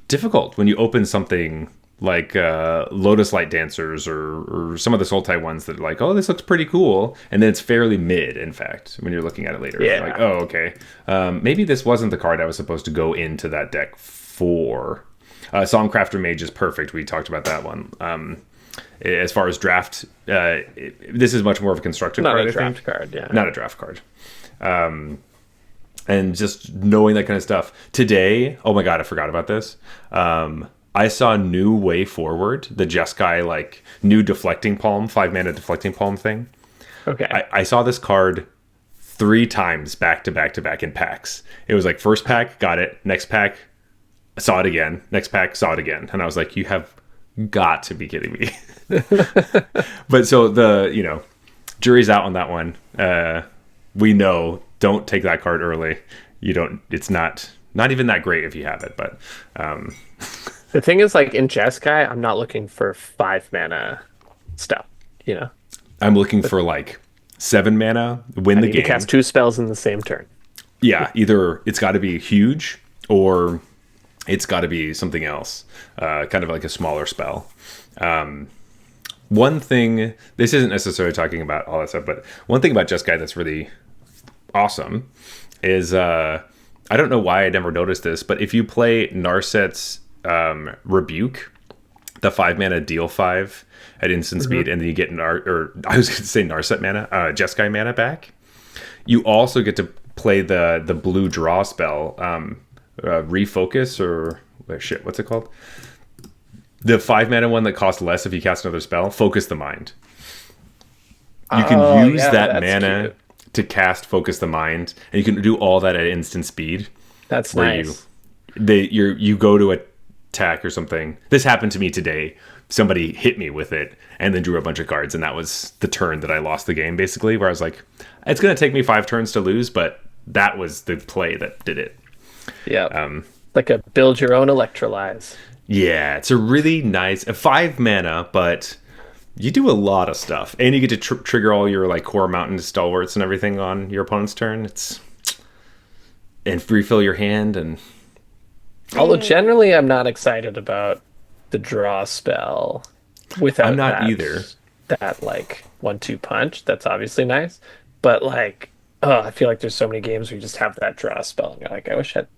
difficult when you open something like Lotus Light Dancers or some of the Sultai ones that are like, oh, this looks pretty cool. And then it's fairly mid, in fact, when you're looking at it later. Yeah. You're like, oh, okay. Maybe this wasn't the card I was supposed to go into that deck for. Songcrafter Mage is perfect. We talked about that one. As far as draft, this is much more of a constructive card, Not a draft card, yeah. Not a draft card. And just knowing that kind of stuff. Today, oh my god, I forgot about this. I saw New Way Forward, the Jeskai, like, new Deflecting Palm, 5-mana Deflecting Palm thing. Okay. I saw this card 3 times back to back to back in packs. It was like, first pack, got it. Next pack, saw it again. Next pack, saw it again. And I was like, you have got to be kidding me. But so the, jury's out on that one. We know, don't take that card early. It's not even that great if you have it, but... The thing is, like, in Jeskai, I'm not looking for 5-mana stuff, I'm looking for, like, 7 mana, win the game. To cast 2 spells in the same turn. Yeah, either it's got to be huge, or it's got to be something else. Kind of like a smaller spell. One thing, this isn't necessarily talking about all that stuff, but one thing about Jeskai that's really awesome is, I don't know why I never noticed this, but if you play Narset's Rebuke, the 5-mana deal 5 at instant speed, and then you get I was going to say Narset mana, Jeskai mana back. You also get to play the blue draw spell, Refocus, or what's it called? The 5-mana one that costs less if you cast another spell, Focus the Mind. You can use that mana to cast Focus the Mind, and you can do all that at instant speed. That's nice. You go to attack or something. This happened to me today. Somebody hit me with it and then drew a bunch of cards, and that was the turn that I lost the game, basically, where I was like, it's going to take me 5 turns to lose, but that was the play that did it. Yeah. Like a build your own electrolyze. Yeah, it's a really nice 5 mana, but you do a lot of stuff, and you get to trigger all your like core mountain stalwarts and everything on your opponent's turn. And refill your hand, and Although generally I'm not excited about the draw spell without I'm not either. that like 1-2 punch. That's obviously nice. But like, oh, I feel like there's so many games where you just have that draw spell and you're like, I wish I had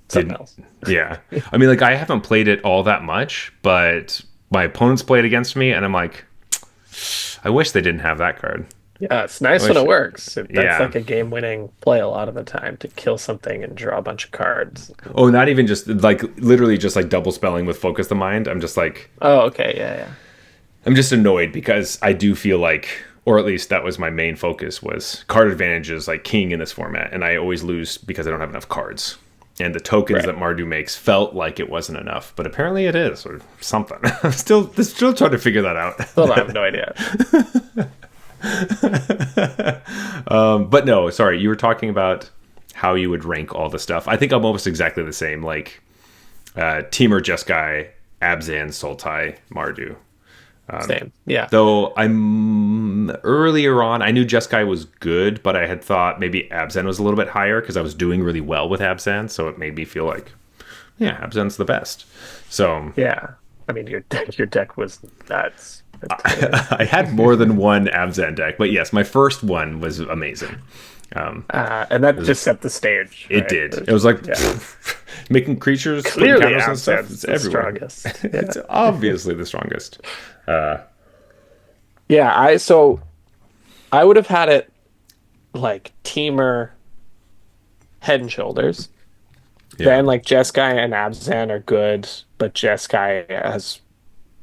something Didn't else. Yeah, I mean, like I haven't played it all that much, but my opponents played against me, and I'm like, I wish they didn't have that card. Yeah, it's nice I when wish, it works. That's yeah. like a game-winning play a lot of the time to kill something and draw a bunch of cards. Oh, not even just like literally just like double spelling with focus the mind. I'm just like, Oh, okay, yeah, yeah. I'm just annoyed because I do feel like, or at least that was my main focus, was card advantage is like king in this format, and I always lose because I don't have enough cards. And the tokens that Mardu makes felt like it wasn't enough, but apparently it is, or something. I'm still trying to figure that out. Still, I have no idea. But no, sorry, you were talking about how you would rank all the stuff. I think I'm almost exactly the same, like Temur, Jeskai, Abzan, Sultai, Mardu. Same, yeah. Though I'm earlier on, I knew Jeskai was good, but I had thought maybe Abzan was a little bit higher because I was doing really well with Abzan, so it made me feel like, yeah, Abzan's the best. So Yeah, I mean your deck was nuts. I had more than one Abzan deck, but yes, my first one was amazing. And that just set the stage. It right? did. It was like making creatures, putting Clearly, counters and stuff. Abzan's It's the everywhere. strongest. It's obviously the strongest. Yeah, I would have had it like Teamer, Head and Shoulders. Yeah. Then like Jeskai and Abzan are good, but Jeskai has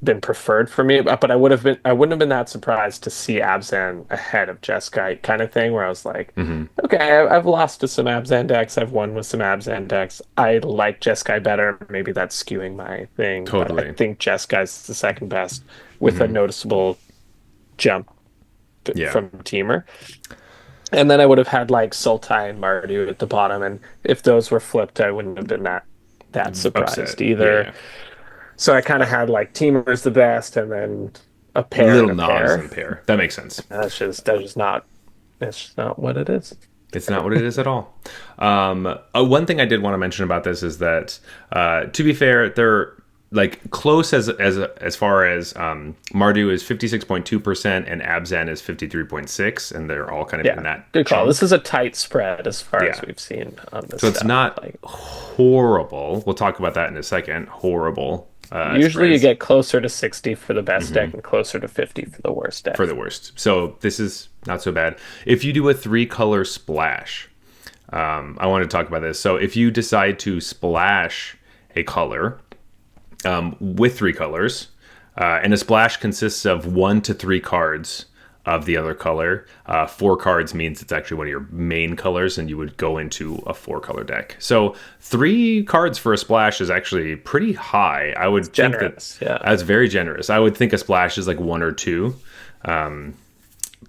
been preferred for me. But I wouldn't have been that surprised to see Abzan ahead of Jeskai kind of thing, where I was like, okay, I've lost to some Abzan decks, I've won with some Abzan decks. I like Jeskai better. Maybe that's skewing my thing. Totally. But I think Jeskai's the second best with a noticeable jump from Teamer. And then I would have had like Sultai and Mardu at the bottom, and if those were flipped, I wouldn't have been that surprised Upset. either. Yeah. So I kind of had like Teamer's the best, and then a pair Little and a knobs pair. and pair. That makes sense. That's just not what it is. It's not what it is at all. One thing I did want to mention about this is that, to be fair, they're like close as far as Mardu is 56.2% and Abzan is 53.6, and they're all kind of in that. Good call. chunk. This is a tight spread as far as we've seen on this. So it's stuff. not Like, horrible. We'll talk about that in a second. Horrible. usually you spreads get closer to 60 for the best deck and closer to 50 for the worst deck. for the worst. So this is not so bad. If you do a 3-color splash, I want to talk about this. So if you decide to splash a color with 3 colors, and a splash consists of 1 to 3 cards of the other color. 4 cards means it's actually one of your main colors, and you would go into a 4-color deck. So 3 cards for a splash is actually pretty high. I would think generous, that's very generous. I would think a splash is like 1 or 2.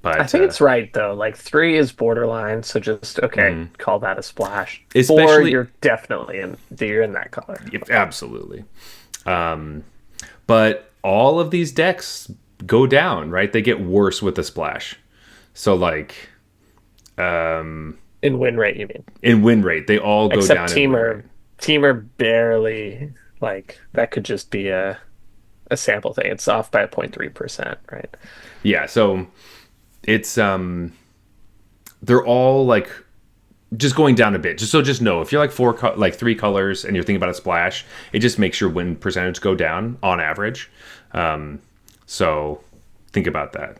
But I think it's right though. Like 3 is borderline, so just call that a splash. 4, Especially- you're definitely you're in that color. Yep, absolutely. But all of these decks go down, right? They get worse with the splash. So like In win rate, you mean? in win rate, they all go down. Except in win rate. Teamer barely, like that could just be a sample thing. It's off by 0.3%, right? Yeah, so it's they're all like just going down a bit. Just know if you're like 3 colors and you're thinking about a splash, it just makes your win percentage go down on average. So think about that.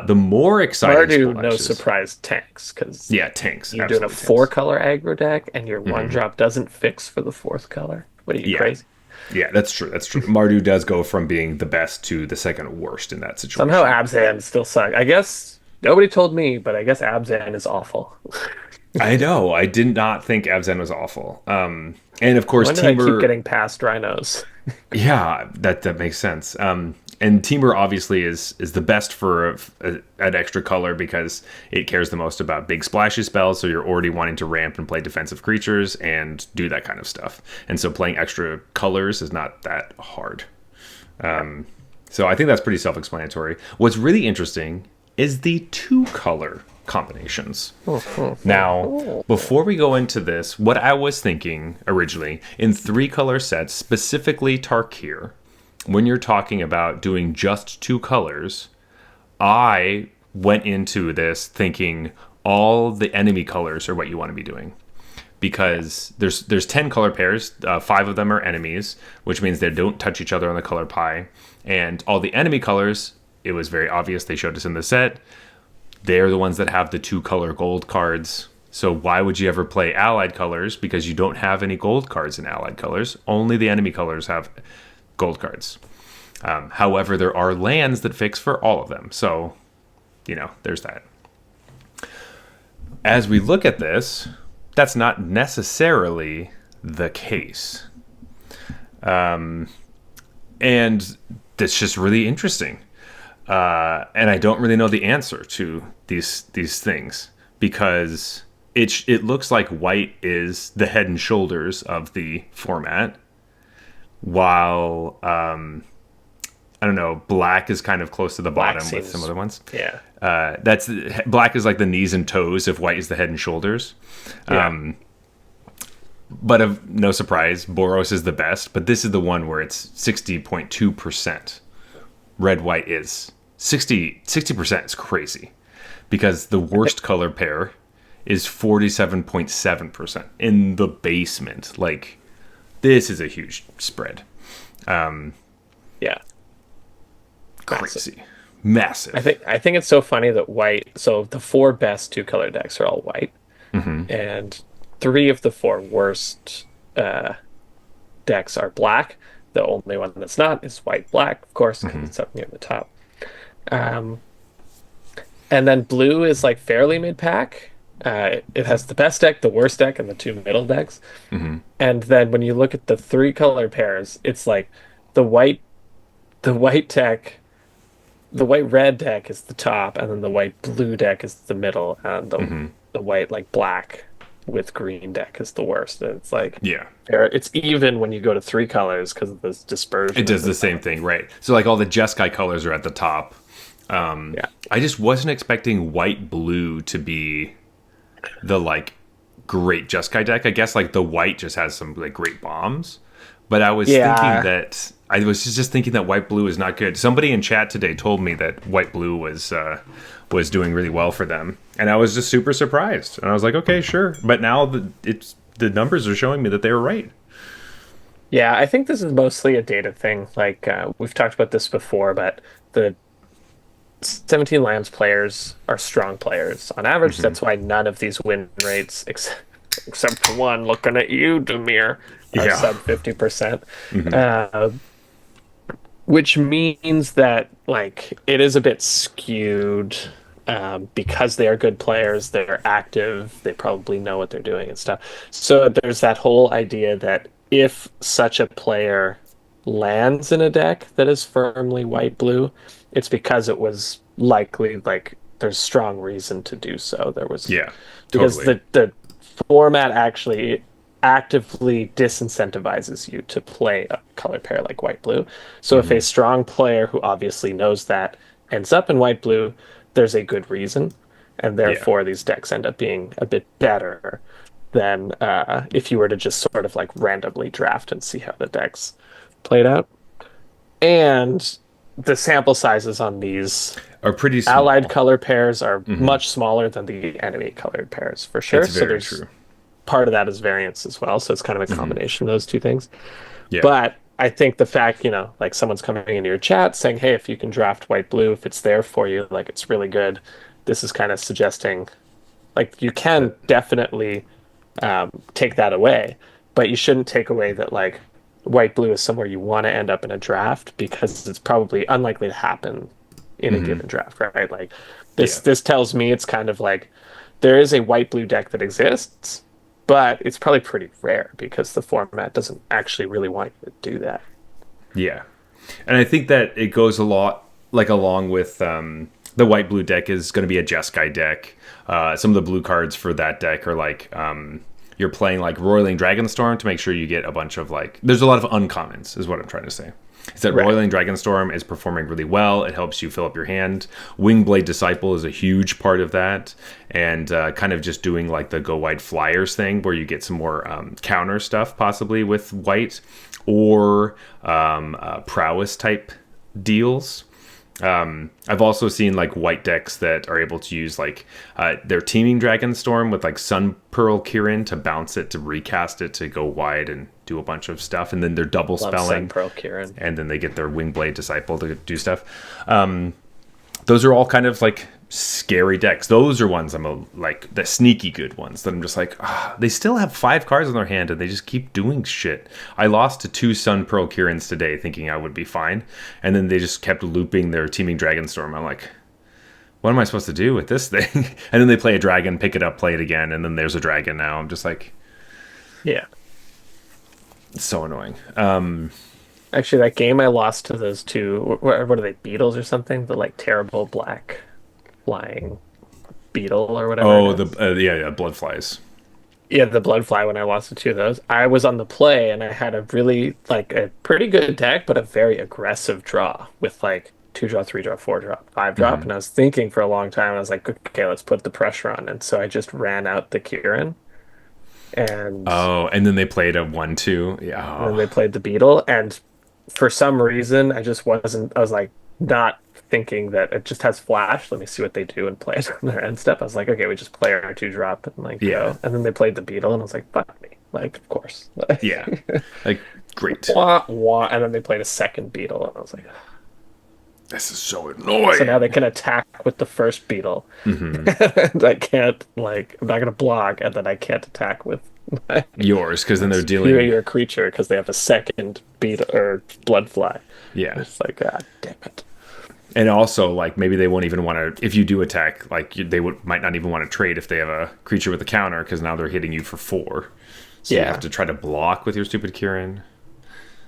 The more exciting Mardu, no splashes, surprise, tanks, because tanks. you're doing a absolutely 4-color aggro deck and your 1-drop doesn't fix for the 4th color. What are you, crazy? Yeah, that's true. That's true. Mardu does go from being the best to the second worst in that situation. Somehow Abzan still sucks. I guess nobody told me, but I guess Abzan is awful. I know. I did not think Abzen was awful. And of course, When did I keep Teamer. getting past rhinos? Yeah, that makes sense. And Teamer obviously is the best for an extra color because it cares the most about big splashy spells. So you're already wanting to ramp and play defensive creatures and do that kind of stuff. And so playing extra colors is not that hard. So I think that's pretty self-explanatory. What's really interesting is the two color combinations. Now, before we go into this, what I was thinking originally in three color sets, specifically Tarkir, when you're talking about doing just two colors, I went into this thinking all the enemy colors are what you want to be doing because there's 10 color pairs, 5 of them are enemies, which means they don't touch each other on the color pie, and all the enemy colors, it was very obvious, they showed us in the set, they're the ones that have the 2 color gold cards. So why would you ever play allied colors? Because you don't have any gold cards in allied colors. Only the enemy colors have gold cards. However, there are lands that fix for all of them. So, there's that. As we look at this, that's not necessarily the case. And that's just really interesting. And I don't really know the answer to these things because it looks like white is the head and shoulders of the format, while I don't know, black is kind of close to the bottom with some other ones. Yeah. That's black is like the knees and toes if white is the head and shoulders. Yeah. But of no surprise, Boros is the best, but this is the one where it's 60.2%. Red white is 60% is crazy because the worst color pair is 47.7% in the basement. Like, this is a huge spread. Yeah. Crazy. Massive. I think it's so funny that white, so the 4 best 2 color decks are all white. And 3 of the 4 worst decks are black. The only one that's not is white black, of course, because it's up near the top. And then blue is like fairly mid pack. It has the best deck, the worst deck, and the 2 middle decks. And then when you look at the 3 color pairs, it's like the white deck, the white red deck is the top, and then the white blue deck is the middle, and the white like black with green deck is the worst. And it's like, yeah, it's even when you go to 3 colors because of this dispersion. It does the same thing, right? So like all the Jeskai colors are at the top. Yeah. I just wasn't expecting white blue to be the like great Jeskai deck. I guess like the white just has some like great bombs, but I was just thinking that white blue is not good. Somebody in chat today told me that white blue was doing really well for them, and I was just super surprised. And I was like, okay, sure. But now the numbers are showing me that they were right. Yeah, I think this is mostly a data thing. Like we've talked about this before, but the 17 lands players are strong players on average. That's why none of these win rates, except for one, looking at you, Demir, are sub 50%. Which means that like it is a bit skewed because they are good players, they're active, they probably know what they're doing and stuff. So there's that whole idea that if such a player lands in a deck that is firmly white-blue, it's because it was likely like there's strong reason to do so. There was because the format actually actively disincentivizes you to play a color pair like white-blue. So if a strong player who obviously knows that ends up in white-blue, there's a good reason, and therefore these decks end up being a bit better than if you were to just sort of like randomly draft and see how the decks played out. And the sample sizes on these are pretty small. Allied color pairs are much smaller than the enemy colored pairs, for sure. That's very true. Part of that is variance as well, so it's kind of a combination of those two things. Yeah. But I think the fact, like someone's coming into your chat saying, hey, if you can draft white-blue, if it's there for you, like it's really good, this is kind of suggesting, like you can definitely take that away, but you shouldn't take away that like white-blue is somewhere you want to end up in a draft because it's probably unlikely to happen in a given draft, right? Like this tells me it's kind of like there is a white blue deck that exists, but it's probably pretty rare because the format doesn't actually really want you to do that. Yeah, and I think that it goes a lot like along with the white blue deck is going to be a Jeskai deck. Some of the blue cards for that deck are like you're playing like Roiling Dragonstorm to make sure you get a bunch of like. There's a lot of uncommons, is what I'm trying to say. Is that Right. Roiling Dragonstorm is performing really well. It helps you fill up your hand. Wingblade Disciple is a huge part of that, and kind of just doing like the go white flyers thing where you get some more counter stuff possibly with white or prowess type deals. I've also seen like white decks that are able to use like their teaming Dragonstorm with like Sun Pearl Kirin to bounce it, to recast it, to go wide and do a bunch of stuff, and then they're double Love spelling, Sun Pearl Kieran. and then they get their Wingblade Disciple to do stuff. Those are all kind of like scary decks. Those are ones like the sneaky good ones that I'm just like, they still have 5 cards in their hand and they just keep doing shit. I lost to 2 Sun Pearl Kirins today thinking I would be fine, and then they just kept looping their teaming Dragonstorm. I'm like, what am I supposed to do with this thing? And then they play a dragon, pick it up, play it again, and then there's a dragon now. I'm just like, Yeah. it's so annoying. Actually, that game I lost to those two. What are they? Beetles or something? The like terrible black flying beetle or whatever. Oh, it is. yeah, blood flies. Yeah, the Bloodfly. When I lost to two of those, I was on the play and I had a really like a pretty good deck, but a very aggressive draw with like 2 draw, 3 draw, 4 draw, 5 drop. And I was thinking for a long time. I was like, okay, let's put the pressure on. And so I just ran out the Kieran, and Oh, and then they played a 1/2. Yeah. then Oh. they played the Beetle. And for some reason, I just wasn't. I was like not thinking that it just has flash. Let me see what they do and play it on their end step. I was like, okay, we just play our 2 drop and like Yeah. go. And then they played the Beetle, and I was like, fuck me. Like, of course. Yeah. Like, great. Wah, wah. And then they played a second Beetle, and I was like, This is so so now annoying. they can attack with the first Beetle. Hmm. And I can't like I'm not gonna block, and then I can't attack with my Yours, because then they're dealing. superior creature because they have a second Beetle or Bloodfly. Yeah. It's like, God damn it. And also, like, maybe they won't even want to, if you do attack, like, they might not even want to trade if they have a creature with a counter, because now they're hitting you for 4. So you Yeah. have to try to block with your stupid Kieran.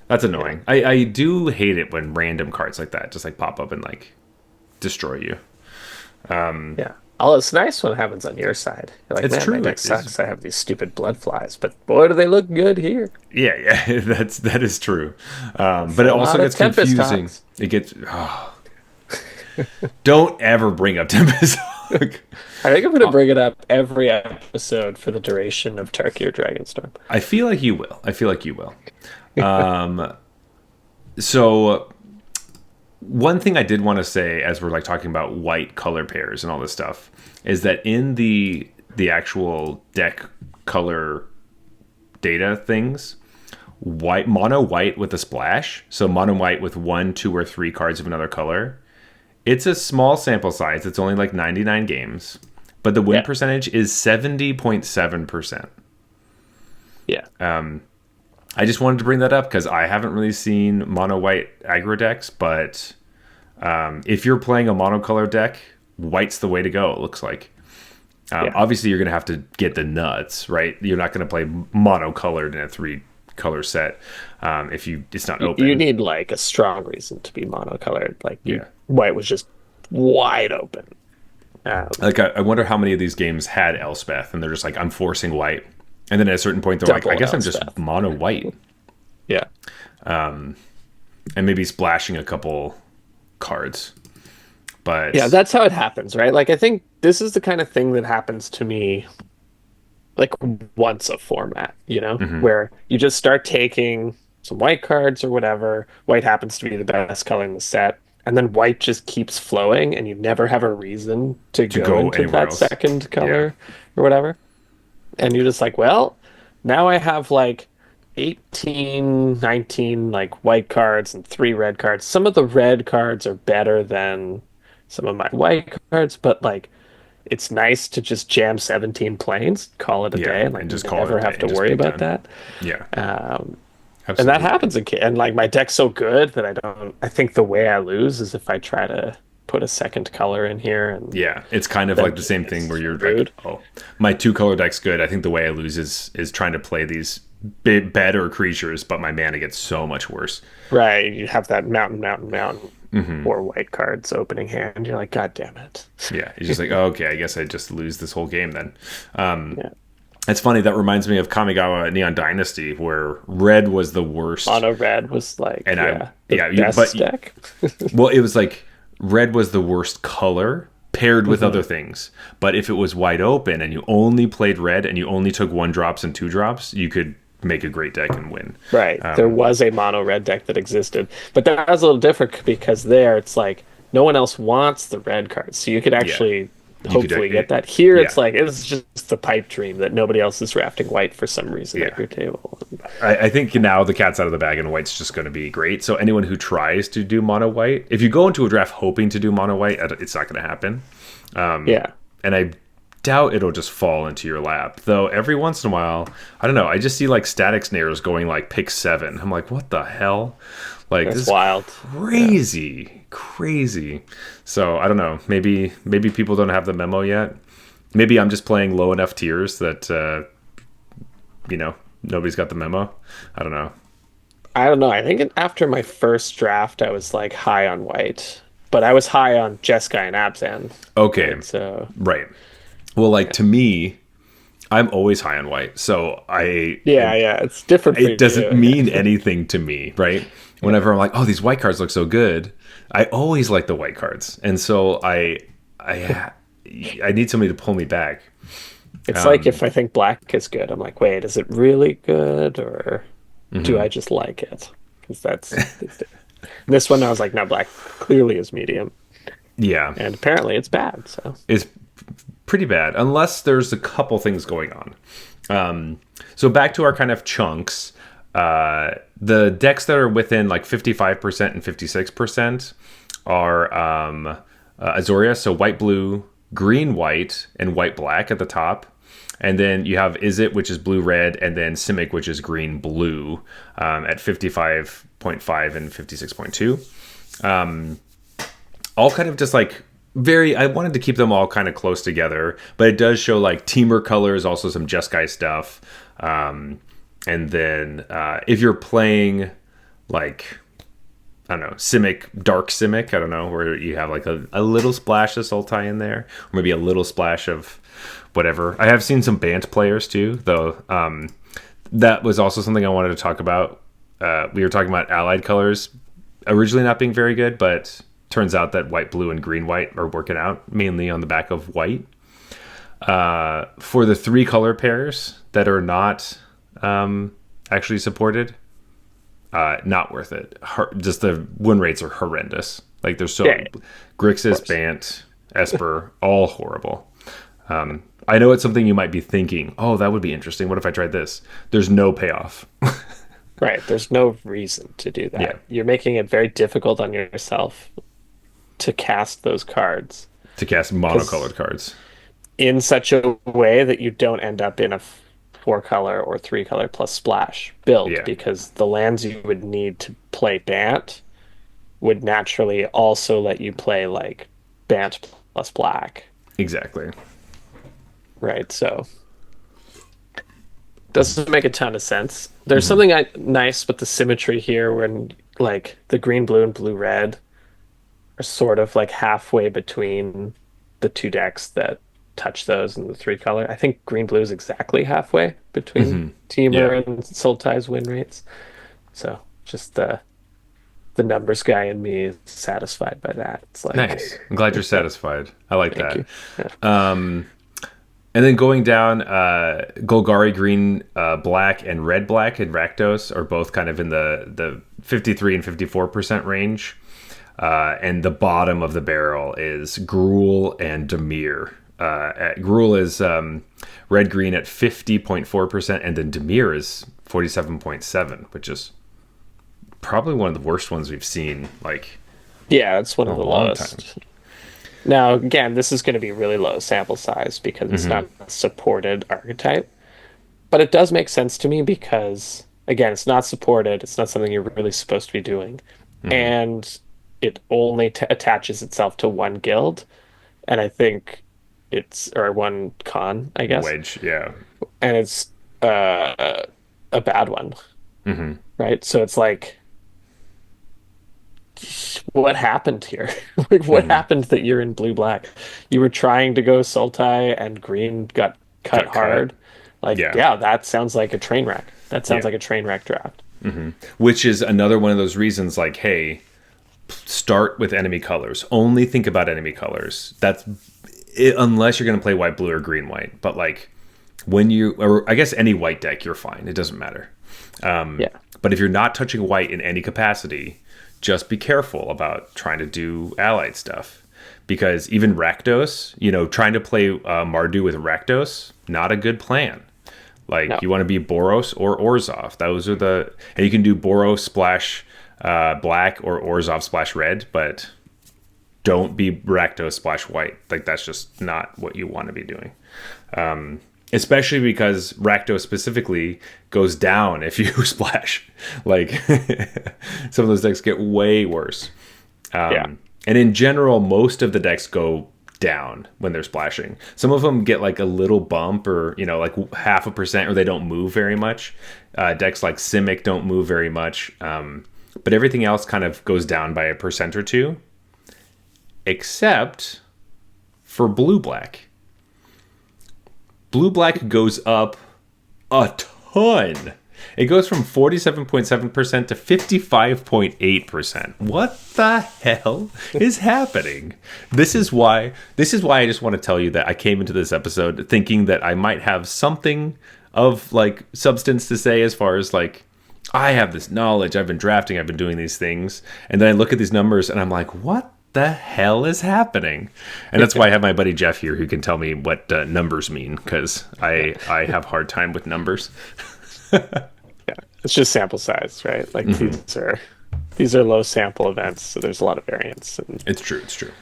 That's annoying. I do hate it when random cards like that just, like, pop up and, like, destroy you. Yeah. Oh, it's nice when it happens on your side. You're like, It's man, true. my deck It's- sucks. I have these stupid blood flies, but boy, do they look good here. Yeah, that is true. But it a also lot of gets Tempest confusing. Hogs. It gets. Oh. Don't ever bring up Tempest Hog. I think I'm going to bring it up every episode for the duration of Tarkir Dragonstorm. I feel like you will. I feel like you will. So one thing I did want to say as we're like talking about white color pairs and all this stuff is that in the actual deck color data things, mono white with a splash, so mono white with 1, 2, or 3 cards of another color. It's a small sample size. It's only like 99 games, but the win Yeah. percentage is 70.7%. Yeah. I just wanted to bring that up because I haven't really seen mono white aggro decks, but if you're playing a monocolor deck, white's the way to go, it looks like. Yeah. Obviously, you're going to have to get the nuts, right? You're not going to play monocolored in a 3-color set if it's not open. You need like a strong reason to be monocolored. Like Yeah. white was just wide open. Like, I wonder how many of these games had Elspeth, and they're just like, I'm forcing white. And then at a certain point, they're like, Double I guess I'm just Elspeth. mono white. Yeah. And maybe splashing a couple cards. But Yeah, that's how it happens, right? Like I think this is the kind of thing that happens to me like once a format, where you just start taking some white cards or whatever. White happens to be the best color in the set, and then white just keeps flowing, and you never have a reason to To go go into anywhere that else. second color or whatever. And you're just like, well, now I have like 18, 19 like white cards and 3 red cards. Some of the red cards are better than some of my white cards, but like it's nice to just jam 17 planes, call it a Yeah, day, and like and just you call it a never day have and to just worry be about done. that. yeah, And that absolutely. happens again. And like my deck's so good that I think the way I lose is if I try to put a second color in here, and Yeah, it's kind of then like the same thing where it's you're like, screwed. oh, my two color deck's good. I think the way I lose is trying to play these better creatures, but my mana gets so much worse. Right, you have that mountain, mountain, mountain, four white cards opening hand. You're like, God damn it. Yeah, it's just like, oh, okay, I guess I just lose this whole game then. Yeah. It's funny, that reminds me of Kamigawa Neon Dynasty, where red was the worst, Mono red was like, and I yeah, the yeah, but best deck. well, it was like red was the worst color paired with other things. But if it was wide open and you only played red and you only took 1 drops and 2 drops, you could make a great deck and win. Right. There was a mono red deck that existed, but that was a little different because there it's like no one else wants the red cards, so you could Yeah, actually you could hopefully get that. Here yeah. it's like it's just the pipe dream that nobody else is drafting white for some reason at Yeah. your table. I think now the cat's out of the bag and white's just going to be great. So anyone who tries to do mono white, if you go into a draft hoping to do mono white, it's not going to happen. Yeah. And I doubt it'll just fall into your lap. Though every once in a while, I don't know, I just see like static snares going like pick 7. I'm like, what the hell? Like That's this is wild. crazy, crazy. So I don't know. Maybe people don't have the memo yet. Maybe I'm just playing low enough tiers that nobody's got the memo. I don't know. I don't know. I think after my first draft, I was like high on white, but I was high on Jeskai and Abzan. Okay, Right? So right. Well, like to me, I'm always high on white. So yeah, it's different for it doesn't you. mean anything to me, right? Whenever I'm like, oh, these white cards look so good, I always like the white cards, and so I need somebody to pull me back. It's like if I think black is good, I'm like, wait, is it really good or do I just like it? Because this one I was like, no, black clearly is medium, Yeah, and apparently it's bad. So it's pretty bad unless there's a couple things going on. So back to our kind of chunks. The decks that are within like 55% and 56% are Azoria, so white, blue, green, white, and white, black at the top. And then you have Izzet, which is blue, red, and then Simic, which is green, blue, at 55.5 and 56.2. All kind of just like I wanted to keep them all kind of close together, but it does show like teamer colors, also some Jeskai stuff. And then if you're playing like, I don't know, Simic, Dark Simic, I don't know, where you have like a little splash of Sultai in there, or maybe a little splash of whatever. I have seen some Bant players too, though. That was also something I wanted to talk about. We were talking about allied colors originally not being very good, but turns out that white, blue, and green, white are working out mainly on the back of white. For the 3 color pairs that are not actually supported, not worth it. Just the win rates are horrendous. Like there's Grixis, Bant, Esper, all horrible. I know it's something you might be thinking, oh, that would be interesting. What if I tried this? There's no payoff. right, there's no reason to do that. Yeah. You're making it very difficult on yourself to cast those cards To cast monocolored cards. in such a way that you don't end up in a 4 color or 3 color plus splash build Yeah. because the lands you would need to play Bant would naturally also let you play like Bant plus black, Exactly. right? So doesn't make a ton of sense. There's something nice with the symmetry here when like the green, blue, and blue, red are sort of like halfway between the 2 decks that touch those in the 3 color. I think green blue is exactly halfway between Teamer Yeah. and Sultai's win rates. So just the numbers guy in me is satisfied by that. It's like Nice. I'm glad you're satisfied. I like thank that. you. Yeah. And then going down, Golgari green, black, and red black and Rakdos are both kind of in the 53 and 54% range. And the bottom of the barrel is Gruul and Dimir. Gruul is red green at 50.4%, and then Dimir is 47.7, which is probably one of the worst ones we've seen. Like Yeah, it's one of a the long lowest. time. Now, again, this is going to be really low sample size because it's not a supported archetype. But it does make sense to me because, again, it's not supported. It's not something you're really supposed to be doing. And it only attaches itself to one guild, and I think it's or one con, I guess, Wedge, yeah. and it's a bad one, Hmm. right? So it's like, what happened here? Like, what Hmm. happened that you're in blue black? You were trying to go Sultai and green got cut Got cut. hard. Like, Yeah. yeah, that sounds like a train wreck. That sounds Yeah. like a train wreck draft. Which is another one of those reasons, like, hey, start with enemy colors. Only think about enemy colors. That's it, unless you're going to play white, blue, or green, white. But like when you, or I guess any white deck, you're fine. It doesn't matter. Yeah. But if you're not touching white in any capacity, just be careful about trying to do allied stuff. Because even Rakdos, trying to play Mardu with Rakdos, not a good plan. Like No. you want to be Boros or Orzhov. Those are and you can do Boros splash black or Orzhov splash red, but don't be Rakdos splash white. Like that's just not what you want to be doing. Especially because Rakdos specifically goes down if you splash. Like some of those decks get way worse. Yeah. And in general, most of the decks go down when they're splashing. Some of them get like a little bump or, like 0.5%, or they don't move very much. Decks like Simic don't move very much. But everything else kind of goes down by 1% or 2, except for blue black. Blue black goes up a ton. It goes from 47.7% to 55.8%. What the hell is happening? This is why I just want to tell you that I came into this episode thinking that I might have something of like substance to say, as far as like I have this knowledge, I've been drafting, I've been doing these things, and then I look at these numbers and I'm like, what the hell is happening? And that's why I have my buddy Jeff here who can tell me what numbers mean, because I have a hard time with numbers. Yeah. It's just sample size, right? Like these are low sample events, so there's a lot of variance. And It's true. It's true.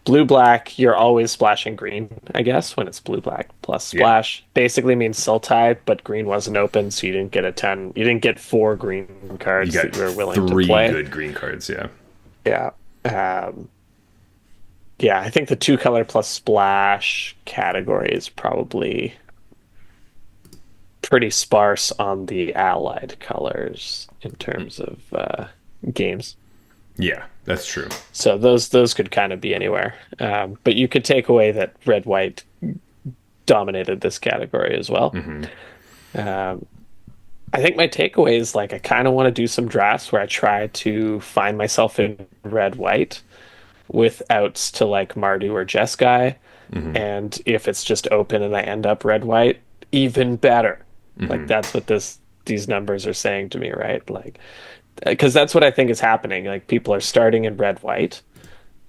blue black, you're always splashing green, I guess, when it's blue black plus Yeah. splash. Basically means Sultai, but green wasn't open, so you didn't get a 10. You didn't get 4 green You cards got that you were willing to 3 play. good green cards. Yeah. Yeah. Um, yeah, I think the 2 color plus splash category is probably pretty sparse on the allied colors in terms of games. Yeah, that's true. So those could kind of be anywhere. But you could take away that red white dominated this category as well. Um, I think my takeaway is like I kind of want to do some drafts where I try to find myself in red white with outs to like Mardu or Jeskai. And if it's just open and I end up red white, even better. Like that's what these numbers are saying to me, right? Like because that's what I think is happening. Like people are starting in red white,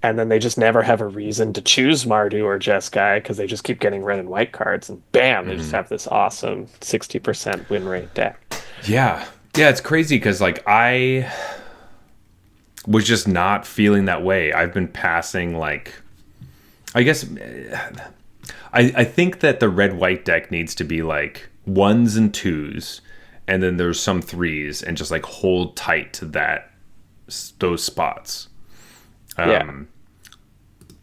and then they just never have a reason to choose Mardu or Jeskai because they just keep getting red and white cards, and bam, they just have this awesome 60% win rate deck. Yeah. Yeah, it's crazy because like I was just not feeling that way. I've been passing like I guess I think that the red white deck needs to be like 1s and 2s, and then there's some 3s, and just like hold tight to those spots. Yeah,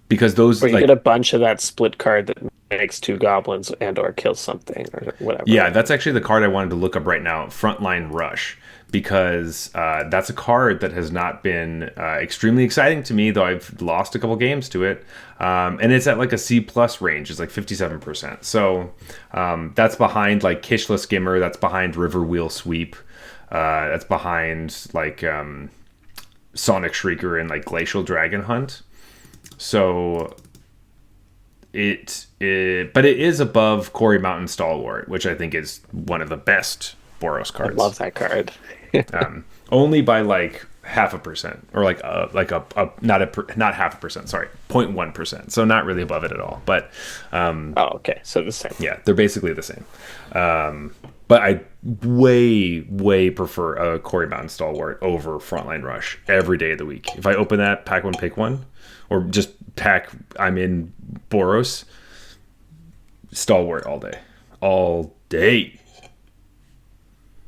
Because those or you like get a bunch of that split card that makes 2 goblins and or kills something or whatever. yeah, that's actually the card I wanted to look up right now, Frontline Rush, because that's a card that has not been extremely exciting to me, though I've lost a couple games to it. And it's at like a C plus range. It's like 57%. So that's behind like Kishla Skimmer. That's behind River Wheel Sweep. That's behind like Sonic Shrieker and like Glacial Dragon Hunt. So but it is above Quarry Mountain Stalwart, which I think is one of the best Boros I cards. love that card. Only by like 0.5%, or like a not 0.5%. Sorry, 0.1%. So not really above it at all. But Oh, okay, so the same. yeah, they're basically the same. But I way prefer a Quarry Mountain Stalwart over Frontline Rush every day of the week. If I open that, pack one, pick one, or just pack, I'm in Boros, Stalwart all day.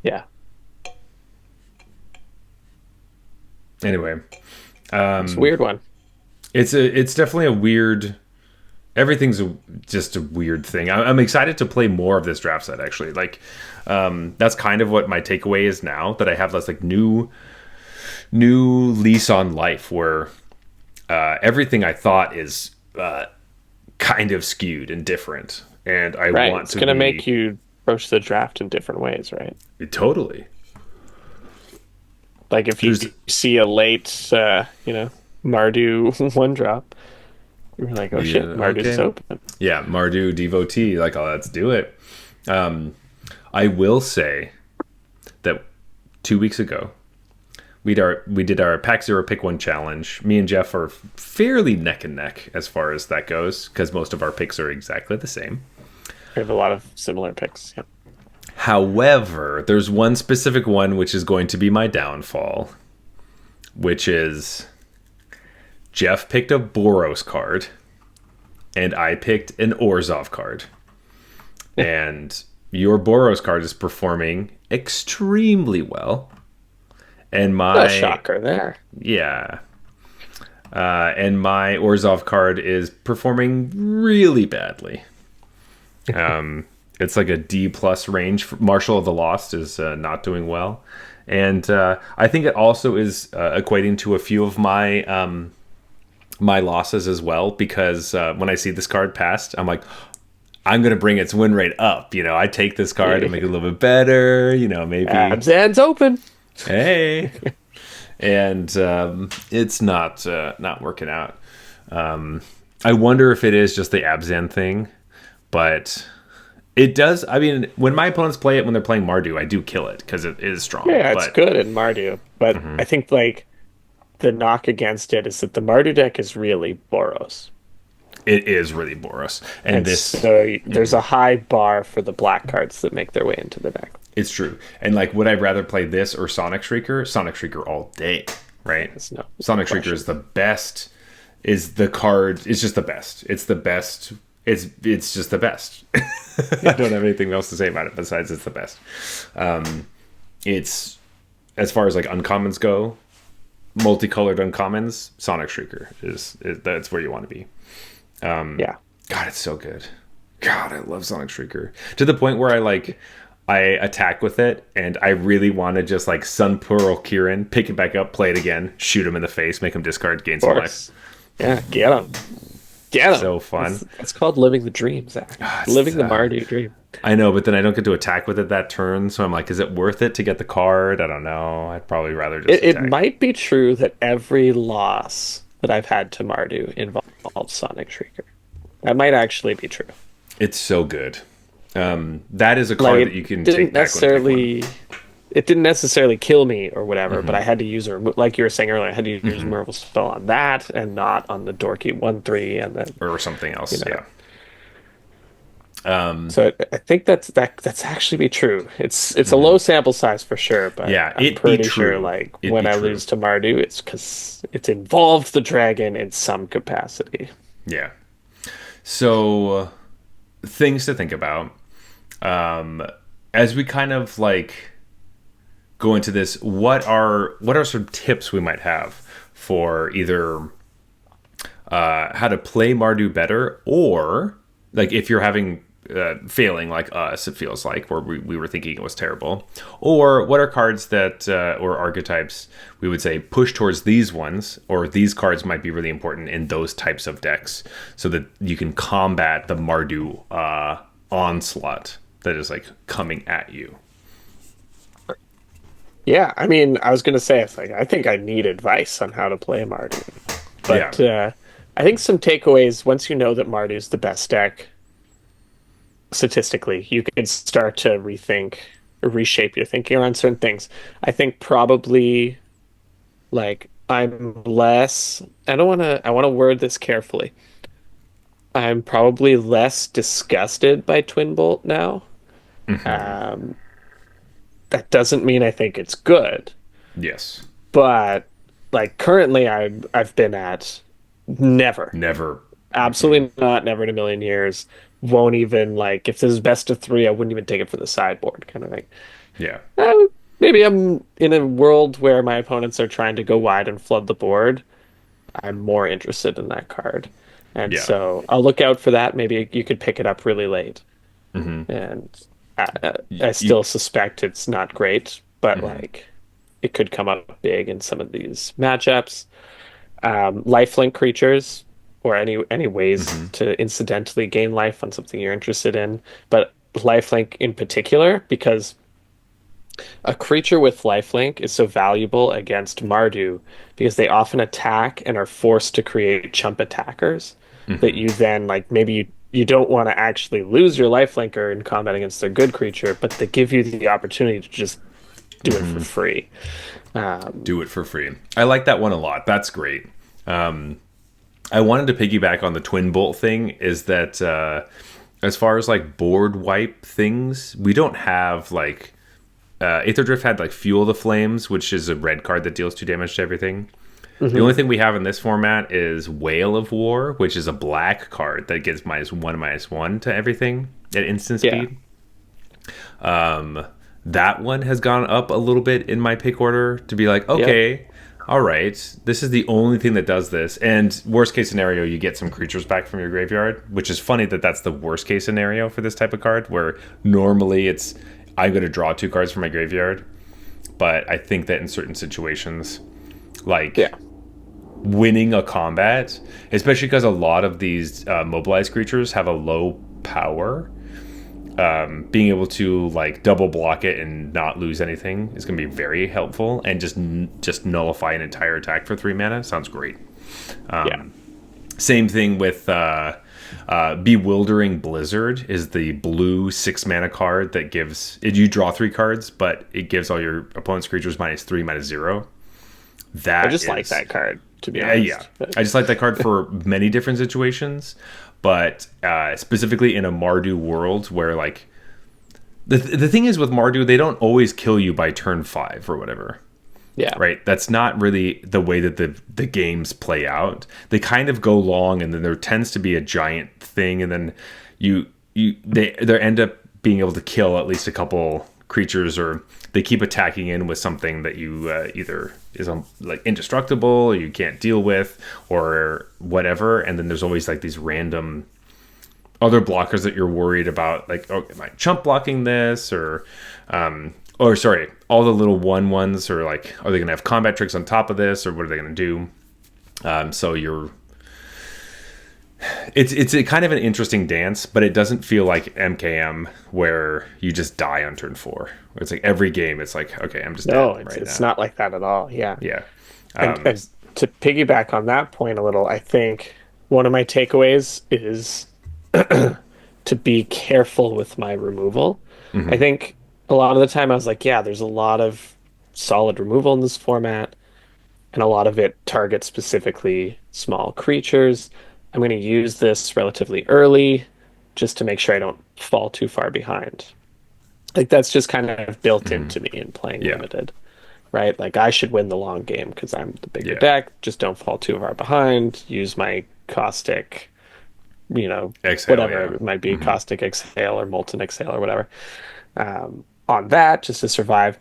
Yeah. Anyway, It's a weird one. It's definitely a weird. Everything's just a weird thing. I'm excited to play more of this draft set. Actually, like that's kind of what my takeaway is now that I have this like new lease on life where everything I thought is kind of skewed and different, and I Right. want It's to going to be make you approach the draft in different ways, right? totally. Like if you There's see a late, Mardu one drop, you're like, oh yeah, shit, Mardu's okay, open. yeah, Mardu devotee, like, oh, let's do it. I will say that 2 weeks ago we did our pack zero pick one challenge. Me and Jeff are fairly neck and neck as far as that goes because most of our picks are exactly the same. We have a lot of similar picks. Yeah. However, there's one specific one which is going to be my downfall, which is Jeff picked a Boros card and I picked an Orzhov card. And your Boros card is performing extremely well. And No my, shocker there. yeah. And my Orzhov card is performing really badly. It's like a D plus range. Marshal of the Lost is not doing well. And I think it also is equating to a few of my losses as well, because when I see this card passed, I'm like, I'm going to bring its win rate up. I take this card and make it a little bit better, maybe. Abzan's open. Hey. And it's not working out. I wonder if it is just the Abzan thing, but it does. I mean, when my opponents play it when they're playing Mardu, I do kill it because it is strong. Yeah, it's but good in Mardu, but I think like the knock against it is that the Mardu deck is really Boros. it is really Boros. And And this, so there's a high bar for the black cards that make their way into the deck. it's true. And like, would I rather play this or Sonic Shrieker? Sonic Shrieker all day, right? There's no Sonic question. Shrieker is the best. Is the card? It's just the best. It's the best. It's just the best. I don't have anything else to say about it besides it's the best. It's as far as like uncommons go, multicolored uncommons. Sonic Shrieker is that's where you want to be. Yeah. God, it's so good. God, I love Sonic Shrieker to the point where I attack with it, and I really want to just like Sun Pearl Kieran, pick it back up, play it again, shoot him in the face, make him discard, gain Of some life. course. Yeah, get them. Get them. So fun. It's called living the dream, Zach. it's, Living the uh, Mardu dream. I know, but then I don't get to attack with it that turn, so I'm like, is it worth it to get the card? I don't know. I'd probably rather just It attack. might be true that every loss that I've had to Mardu involves Sonic Shrieker. That might actually be true. It's so good. That is a card Like that you can didn't take back necessarily it didn't necessarily kill me or whatever, Mm-hmm. but I had to use her like you were saying earlier, I had to use removal spell on that and not on the dorky 1/3 and then or something else. you know. Yeah. So I think that's actually be true. It's a low sample size for sure, but Yeah, I'm it be pretty sure true. like It when be I true. lose to Mardu, it's because it's involved the dragon in some capacity. Yeah. So things to think about. As we kind of like go into this, what are some tips we might have for either how to play Mardu better, or like if you're having failing like us, it feels like, where we were thinking it was terrible, or what are cards that or archetypes we would say push towards these ones, or these cards might be really important in those types of decks so that you can combat the Mardu onslaught that is like coming at you. Yeah, I mean, I was gonna say it's like I think I need advice on how to play Mardu, but I think some takeaways once you know that Mardu's the best deck statistically, you can start to rethink or reshape your thinking around certain things. I think probably like I'm less. I want to word this carefully. I'm probably less disgusted by Twin Bolt now. Um, that doesn't mean I think it's good, Yes. but like currently I've been at never, Never. absolutely not, never in a million years. Won't even like if this is best of three, I wouldn't even take it for the sideboard kind of thing. Yeah. Maybe I'm in a world where my opponents are trying to go wide and flood the board. I'm more interested in that card. And Yeah. so I'll look out for that. Maybe you could pick it up really late. Hmm. And I You, still suspect it's not great, but mhm. like it could come up big in some of these matchups. Lifelink creatures or any ways Hmm. to incidentally gain life on something you're interested in, but lifelink in particular because a creature with lifelink is so valuable against Mardu because they often attack and are forced to create chump attackers that Hmm. you then like maybe you don't want to actually lose your lifelinker in combat against their good creature, but they give you the opportunity to just do it for free. Do it for free. I like that one a lot. That's great. I wanted to piggyback on the twin bolt thing. Is that as far as like board wipe things, we don't have like Aether Drift had like Fuel the Flames, which is a red card that deals 2 damage to everything. The Mhm. only thing we have in this format is Whale of War, which is a black card that gives -1/-1 to everything at instant Yeah. speed. That one has gone up a little bit in my pick order to be like, Yep. okay, all right, this is the only thing that does this. And worst case scenario, you get some creatures back from your graveyard, which is funny that that's the worst case scenario for this type of card, where normally it's I'm going to draw 2 cards from my graveyard. But I think that in certain situations, Yeah. like winning a combat, especially because a lot of these mobilized creatures have a low power, being able to like double block it and not lose anything is going to be very helpful. And just nullify an entire attack for 3 mana sounds great. Yeah. Same thing with Bewildering Blizzard is the blue 6 mana card that gives it. You draw 3 cards, but it gives all your opponent's creatures -3/-0. I That just like is that card, to be yeah. honest. But I just like that card for many different situations, but specifically in a Mardu world where like the thing is with Mardu, they don't always kill you by turn 5 or whatever. yeah. Right, that's not really the way that the games play out. They kind of go long, and then there tends to be a giant thing, and then they end up being able to kill at least a couple creatures, or they keep attacking in with something that you either is like indestructible, or you can't deal with, or whatever. And then there's always like these random other blockers that you're worried about, like, oh, am I chump blocking this, or sorry, all the little 1/1s, or like, are they going to have combat tricks on top of this, or what are they going to do? So it's a kind of an interesting dance, but it doesn't feel like MKM where you just die on turn 4. It's like every game, it's like, okay, I'm just No, dead it's now. not like that at all. Yeah. Yeah. And to piggyback on that point a little, I think one of my takeaways is to be careful with my removal. I Hmm. think a lot of the time I was like, yeah, there's a lot of solid removal in this format, and a lot of it targets specifically small creatures. I'm going to use this relatively early just to make sure I don't fall too far behind. Like that's just kind of built Hmm. into me in playing Yeah. limited, right? Like I should win the long game because I'm the bigger Yeah. deck. Just don't fall too far behind. Use my caustic, you know, Exhale, whatever yeah. it might be, Hmm. caustic exhale or molten exhale or whatever. On that, just to survive.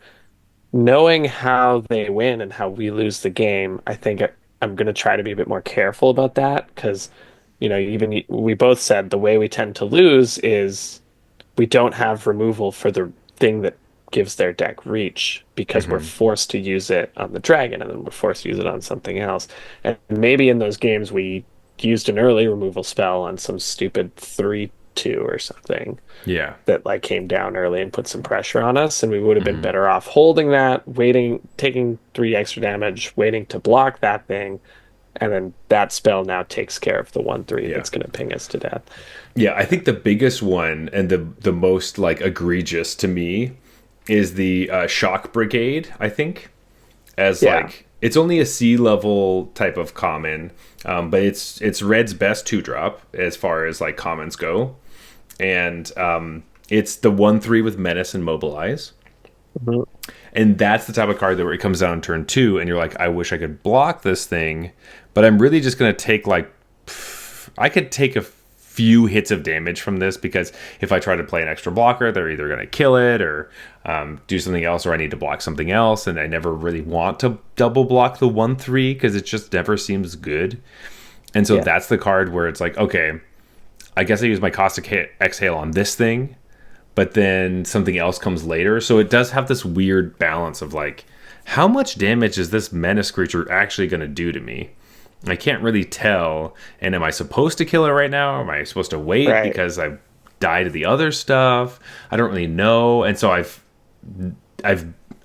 Knowing how they win and how we lose the game, I think I'm going to try to be a bit more careful about that because, you know, even we both said the way we tend to lose is we don't have removal for the thing that gives their deck reach because we're Hmm. forced to use it on the dragon and then we're forced to use it on something else. And maybe in those games we used an early removal spell on some stupid 3/2 or something Yeah. that like came down early and put some pressure on us, and we would have been Hmm. better off holding that, waiting, taking 3 extra damage, waiting to block that thing, and then that spell now takes care of the 1/3 Yeah. that's going to ping us to death. Yeah, I think the biggest one and the most like egregious to me is the shock brigade. I think as Yeah. like it's only a sea level type of common, but it's red's best 2 drop as far as like commons go, and it's the 1/3 with menace and mobilize. Mhm. And that's the type of card that where it comes down on turn 2, and you're like, I wish I could block this thing, but I'm really just gonna take like I could take a few hits of damage from this, because if I try to play an extra blocker, they're either going to kill it or do something else, or I need to block something else, and I never really want to double block the 1/3 because it just never seems good. And so that's the card where it's like, okay, I guess I use my Caustic Exhale on this thing, but then something else comes later. So it does have this weird balance of like, how much damage is this menace creature actually going to do to me? I can't really tell. And am I supposed to kill it right now? Or am I supposed to wait because I've died to the other stuff? I don't really know. And so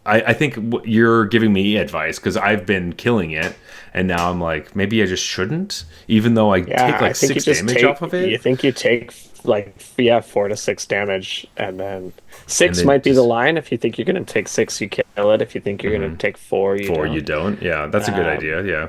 I think you're giving me advice because I've been killing it, and now I'm like, maybe I just shouldn't, even though I take like 6 damage off of it. You think you take like 4 to 6 damage, and then 6 might be the line. If you think you're going to take 6, you kill it. If you think you're going to take 4, you don't. Yeah, that's a good idea. Yeah.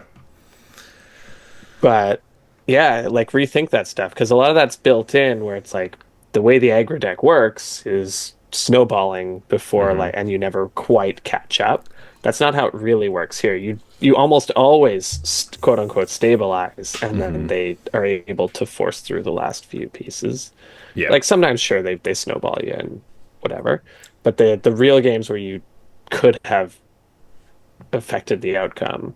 But yeah, like rethink that stuff, because a lot of that's built in where it's like the way the aggro deck works is snowballing before like, and you never quite catch up. That's not how it really works here. You almost always quote unquote stabilize, and then they are able to force through the last few pieces. Yeah, like sometimes sure they snowball you and whatever, but the real games where you could have affected the outcome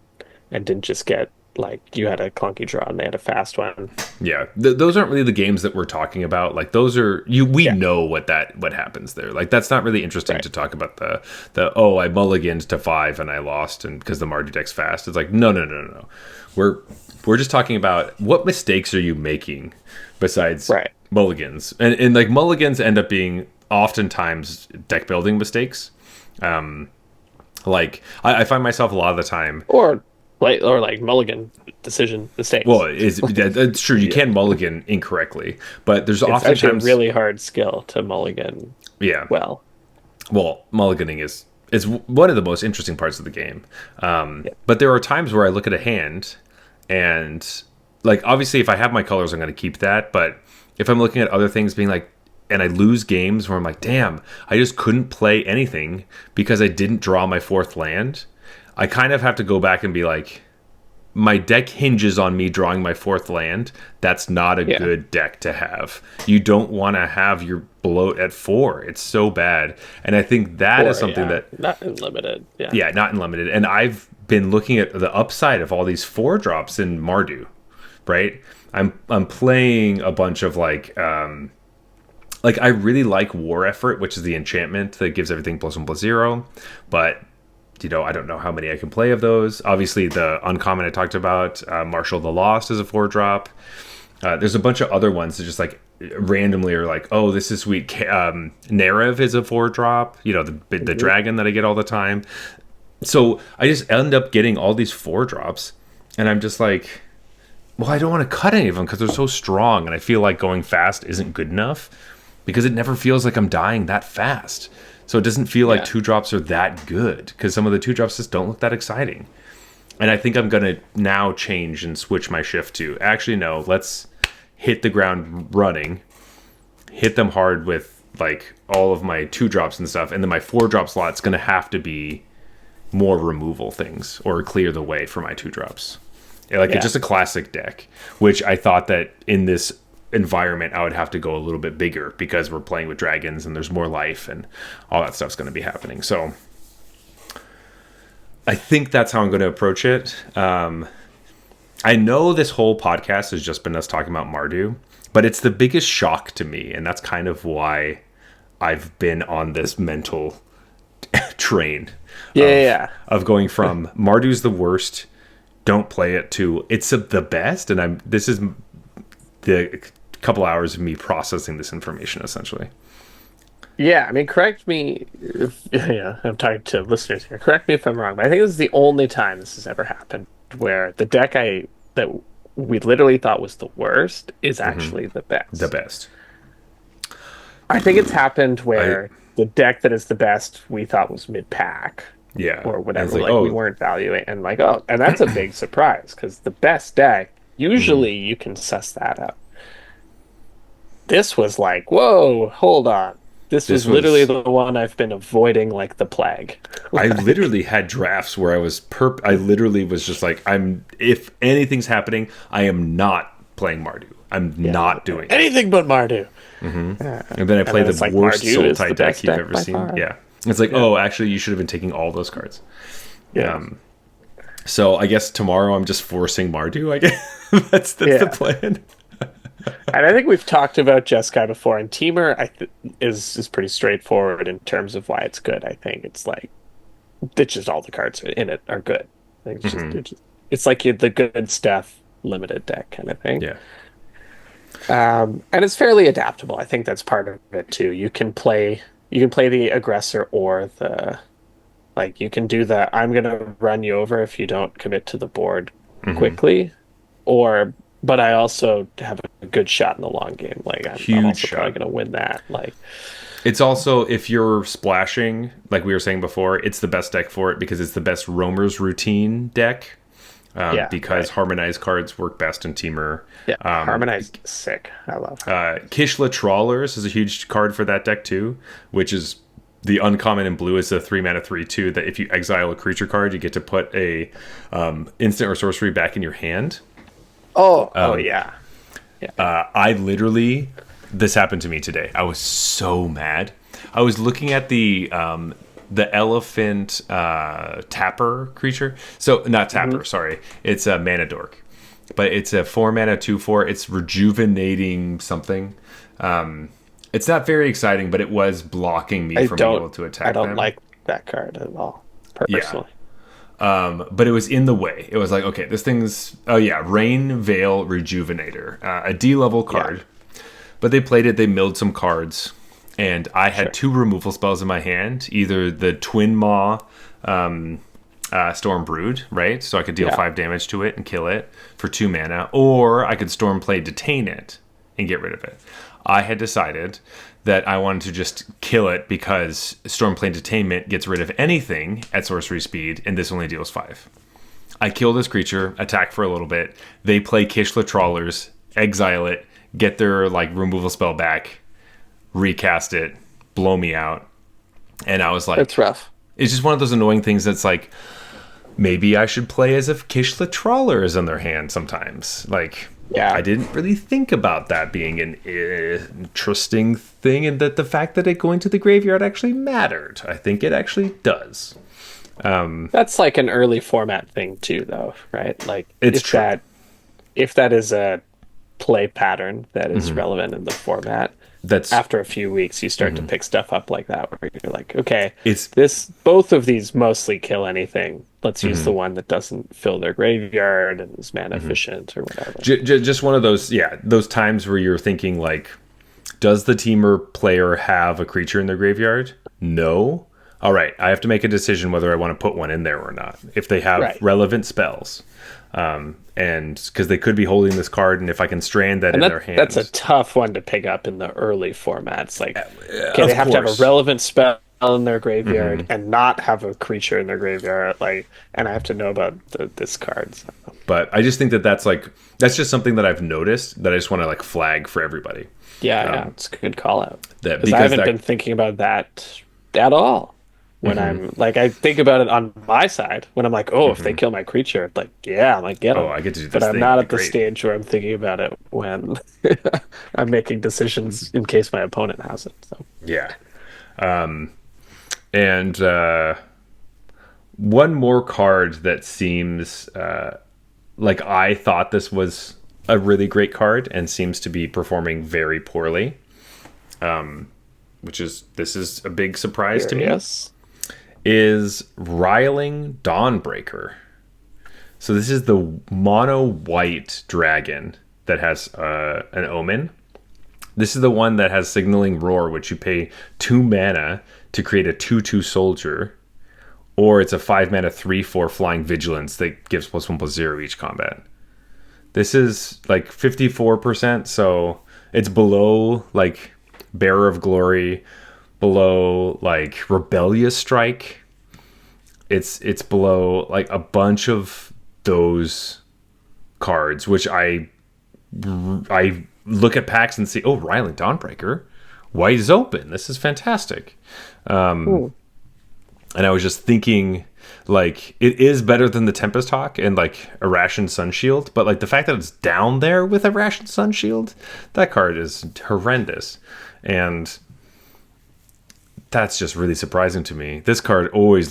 and didn't just get like you had a clunky draw and they had a fast one. Yeah, those aren't really the games that we're talking about. Like those are we know what happens there. Like that's not really interesting to talk about the I mulliganed to 5 and I lost and because the Mardu deck's fast. It's like no. We're just talking about what mistakes are you making besides mulligans, and like mulligans end up being oftentimes deck building mistakes. Like I find myself a lot of the time or like mulligan decision mistakes. Well, it's true. You can mulligan incorrectly, but there's oftentimes actually a really hard skill to mulligan. Yeah. Well, mulliganing is one of the most interesting parts of the game. But there are times where I look at a hand, and like obviously, if I have my colors, I'm going to keep that. But if I'm looking at other things, being like, and I lose games where I'm like, damn, I just couldn't play anything because I didn't draw my 4th land. I kind of have to go back and be like, my deck hinges on me drawing my 4th land. That's not a good deck to have. You don't want to have your bloat at 4. It's so bad. And I think that is something that... Not in limited. Yeah, not in limited. And I've been looking at the upside of all these 4 drops in Mardu, right? I'm playing a bunch of like I really like War Effort, which is the enchantment that gives everything +1/+0, but I don't know how many I can play of those. Obviously, the uncommon I talked about, Marshal the Lost is a 4-drop. There's a bunch of other ones that just like randomly are like, oh, this is sweet. Nerev is a 4-drop. The dragon that I get all the time. So I just end up getting all these 4-drops, and I'm just like, well, I don't want to cut any of them because they're so strong, and I feel like going fast isn't good enough because it never feels like I'm dying that fast. So it doesn't feel like 2-drops are that good because some of the 2-drops just don't look that exciting. And I think I'm going to now change and switch my shift to, actually, no, let's hit the ground running, hit them hard with like all of my 2-drops and stuff. And then my 4-drop slot's going to have to be more removal things or clear the way for my 2-drops. It's just a classic deck, which I thought that in this environment I would have to go a little bit bigger because we're playing with dragons and there's more life and all that stuff's going to be happening. So I think that's how I'm going to approach it. I know this whole podcast has just been us talking about Mardu, but it's the biggest shock to me, and that's kind of why I've been on this mental train of going from Mardu's the worst, don't play it, to it's the best. And this is the couple hours of me processing this information, essentially. Yeah, I mean, correct me if, I'm talking to listeners here. Correct me if I'm wrong, but I think this is the only time this has ever happened where the deck that we literally thought was the worst is actually the best. The best. I think it's happened where the deck that is the best we thought was mid-pack. Yeah. Or whatever. We weren't valuing. And and that's a big surprise because the best deck, usually you can suss that out. This was like, whoa, hold on. This was literally the one I've been avoiding like the plague. I literally had drafts where I literally was just like, if anything's happening, I am not playing Mardu. I'm Yeah. not doing it. Anything but Mardu. And then I play then the it's like, worst Mardu soul is the type deck best you've deck ever by seen. far. Yeah. It's like, oh, actually, you should have been taking all those cards. Yeah. So I guess tomorrow I'm just forcing Mardu. I guess that's the plan. And I think we've talked about Jeskai before, and Teamer is pretty straightforward in terms of why it's good. I think it's just all the cards in it are good. I think it's like the good stuff limited deck kind of thing. Yeah. And it's fairly adaptable. I think that's part of it too. You can play the aggressor or the like you can do the I'm gonna run you over if you don't commit to the board quickly, or but I also have a good shot in the long game. Like I'm Huge also shot. probably gonna win that. Like It's also, if you're splashing, like we were saying before, it's the best deck for it because it's the best roamer's routine deck. Because harmonized cards work best in Teamer. yeah, harmonized is sick. I love it. Kishla Trawlers is a huge card for that deck too, which is the uncommon in blue is a 3-mana 3/2 that if you exile a creature card, you get to put a instant or sorcery back in your hand. Oh yeah. I literally, this happened to me today. I was so mad. I was looking at the elephant tapper creature. So not tapper, sorry. It's a mana dork, but it's a 4-mana 2/4. It's rejuvenating something. It's not very exciting, but it was blocking me from being able to attack. I don't them. like that card at all, personally. But it was in the way. It was like, okay, this thing's Rain Veil Rejuvenator, a D level card. Yeah. But they played it. They milled some cards, and I had 2 removal spells in my hand. Either the Twin Maw Storm Brood, right? So I could deal 5 damage to it and kill it for 2 mana, or I could Stormplay Detain it and get rid of it. I had decided that I wanted to just kill it because Stormplane Detainment gets rid of anything at sorcery speed, and this only deals 5. I kill this creature, attack for a little bit. They play Kishla Trawlers, exile it, get their removal spell back, recast it, blow me out. And I was like... It's rough. It's just one of those annoying things that's like, maybe I should play as if Kishla Trawler is in their hand sometimes. I didn't really think about that being an interesting thing, and that the fact that it going to the graveyard actually mattered. I think it actually does. That's like an early format thing too, though, right? Like it's if that is a play pattern that is relevant in the format, that's after a few weeks you start to pick stuff up like that where you're like, okay, both of these mostly kill anything. Let's use the one that doesn't fill their graveyard and is mana efficient or whatever. Just one of those times where you're thinking does the teamer player have a creature in their graveyard? No. All right, I have to make a decision whether I want to put one in there or not. If they have relevant spells. And because they could be holding this card, and if I can strand that in their hand, that's a tough one to pick up in the early formats. They have to have a relevant spell in their graveyard and not have a creature in their graveyard. And I have to know about this card. So. But I just think that's just something that I've noticed that I just want to flag for everybody. Yeah, it's a good call out. Because I haven't been thinking about that at all. When I'm I think about it on my side when I'm like, if they kill my creature, I'm like, get them. Oh, I get to do this. But I'm not at the stage where I'm thinking about it when I'm making decisions in case my opponent has it. So yeah, and one more card that seems like I thought this was a really great card and seems to be performing very poorly. This is a big surprise to me. Yes. Is Riling Dawnbreaker. So this is the mono white dragon that has an omen. This is the one that has Signaling Roar, which you pay 2 mana to create a 2/2 soldier, or it's a 5 mana 3/4 flying vigilance that gives +1/+0 each combat. This is 54%, so it's below Bearer of Glory, below Rebellious Strike. It's below a bunch of those cards, which I look at packs and see, Riling Dawnbreaker, white is open. This is fantastic. And I was just thinking, like, it is better than the Tempest Hawk and like a Ration Sun Shield, but like the fact that it's down there with a Ration Sun Shield, that card is horrendous. And that's just really surprising to me. This card always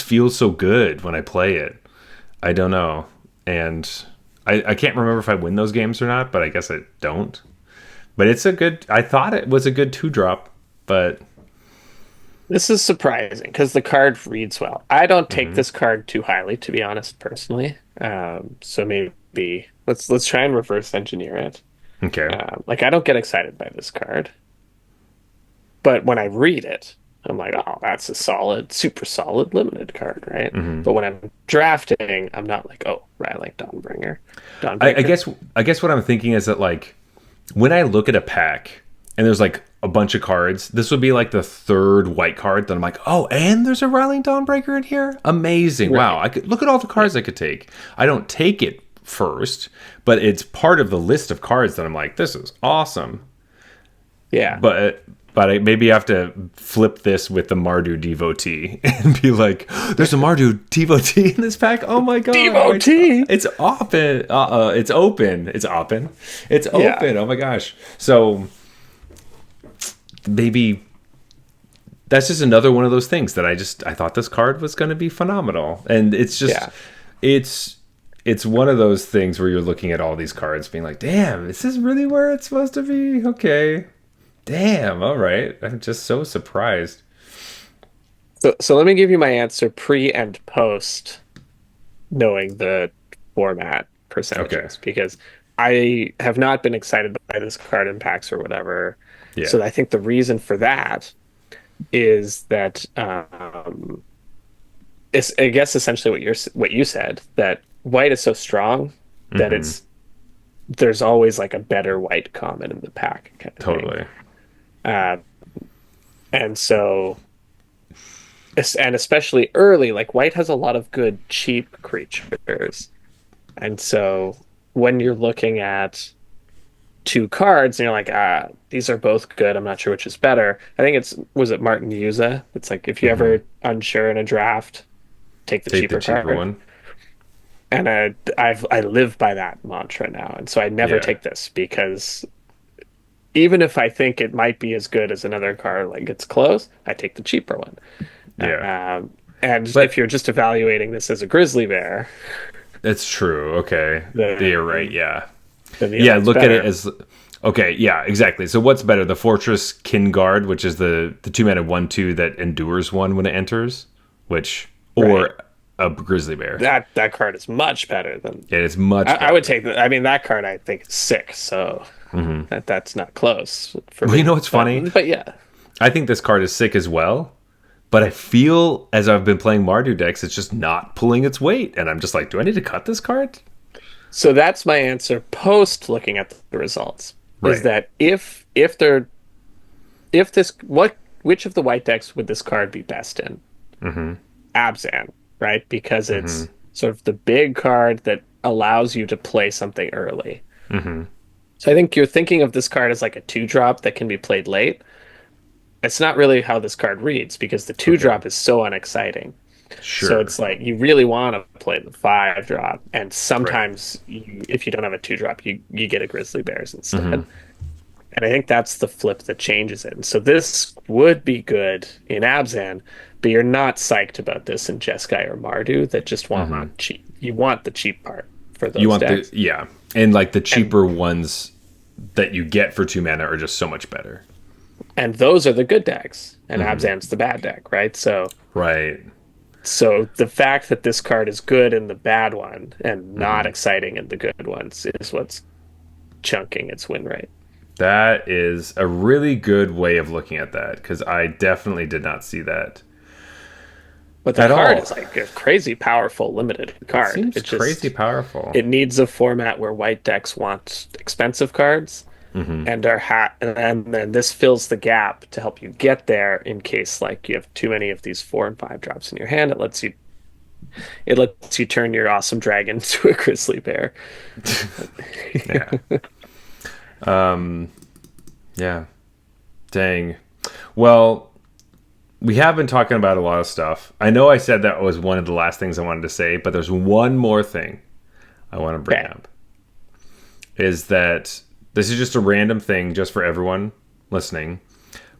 feels so good when I play it. I don't know. And I can't remember if I win those games or not, but I guess I don't. But I thought it was a good 2-drop, but This is surprising because the card reads well. I don't take this card too highly, to be honest, personally. So maybe let's try and reverse engineer it. okay. Like I don't get excited by this card, but when I read it, I'm like, oh, that's a solid, super solid limited card, right? But when I'm drafting, I'm not like, oh, right, like Dawnbringer. I guess what I'm thinking is that like when I look at a pack and there's like a bunch of cards, this would be like the third white card that I'm like, oh, and there's a Riling Dawnbreaker in here? Amazing. Right. Wow. I could look at all the cards I could take. I don't take it first, but it's part of the list of cards that I'm like, this is awesome. Yeah. But I maybe have to flip this with the Mardu Devotee and be like, there's a Mardu Devotee in this pack? Oh my god. Devotee! It's open. It's open. It's open. It's open. Yeah. Oh my gosh. So maybe that's just another one of those things that I thought this card was going to be phenomenal. And it's just it's one of those things where you're looking at all these cards being like, damn, this is really where it's supposed to be? Okay. Damn, all right. I'm just so surprised. So let me give you my answer pre and post knowing the format percentages because I have not been excited by this card in packs or whatever. Yeah. So I think the reason for that is that it's, I guess essentially what you said, that white is so strong that there's always like a better white common in the pack kind of Totally. thing. And so, and especially early, like white has a lot of good cheap creatures. And so when you're looking at two cards and you're like, these are both good, I'm not sure which is better. I think was it Martin Yuza? It's like, if you ever unsure in a draft, take the cheaper card. One. And I live by that mantra now. And so I never Yeah. take this because even if I think it might be as good as another card, like it's close, I take the cheaper one. Yeah. But if you're just evaluating this as a grizzly bear, That's true. Okay. You're right. Yeah. then Look at it as okay. Yeah, exactly. So what's better, the Fortress Kinguard, which is the 2-mana 1/2 that endures one when it enters, or a grizzly bear? That card is much better than. It is much. I would take that. I mean, that card I think is sick. So that's not close for me. You know what's funny? But yeah, I think this card is sick as well. But I feel as I've been playing Mardu decks, it's just not pulling its weight, and I'm just like, do I need to cut this card? so that's my answer post looking at the results. Is Right. that which of the white decks would this card be best in? Abzan, right? Because it's sort of the big card that allows you to play something early. So I think you're thinking of this card as like a 2-drop that can be played late. It's not really how this card reads because the 2-drop is so unexciting. Sure. So it's like you really want to play the 5-drop, and sometimes if you don't have a 2-drop, you get a Grizzly Bears instead. And I think that's the flip that changes it. And so this would be good in Abzan, but you're not psyched about this in Jeskai or Mardu that just want cheap. You want the cheap part for those You want decks. and like the cheaper ones that you get for 2 mana are just so much better. And those are the good decks, and Abzan's the bad deck, right? So Right. the fact that this card is good in the bad one and not exciting in the good ones is what's chunking its win rate. That is a really good way of looking at that, because I definitely did not see that. But the At card all. is like a crazy powerful limited card. Seems It's just- crazy powerful. It needs a format where white decks want expensive cards and and then this fills the gap to help you get there in case like you have too many of these 4 and 5 drops in your hand. It lets you turn your awesome dragon to a grizzly bear. Yeah. Yeah. Dang. Well, we have been talking about a lot of stuff. I know I said that was one of the last things I wanted to say, but there's one more thing I want to bring Okay. up. Is that this is just a random thing just for everyone listening,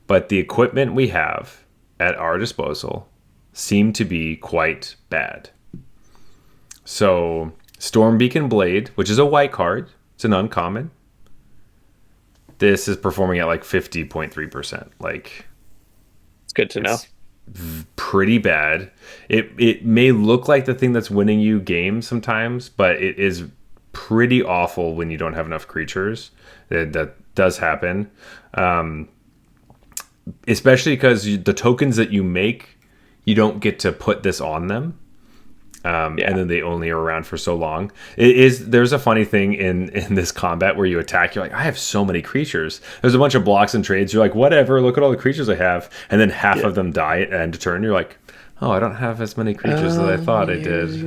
but the equipment we have at our disposal seem to be quite bad. So, Storm Beacon Blade, which is a white card, it's an uncommon. This is performing at like 50.3%. Like, It's good to know. it's pretty bad. It may look like the thing that's winning you games sometimes, but it is pretty awful when you don't have enough creatures. That does happen, especially because the tokens that you make, you don't get to put this on them. Yeah. And then they only are around for so long. There's a funny thing in this combat where you attack, you're like, I have so many creatures. There's a bunch of blocks and trades. You're like, whatever, look at all the creatures I have. And then half of them die at end of turn. You're like, oh, I don't have as many creatures as I thought I did.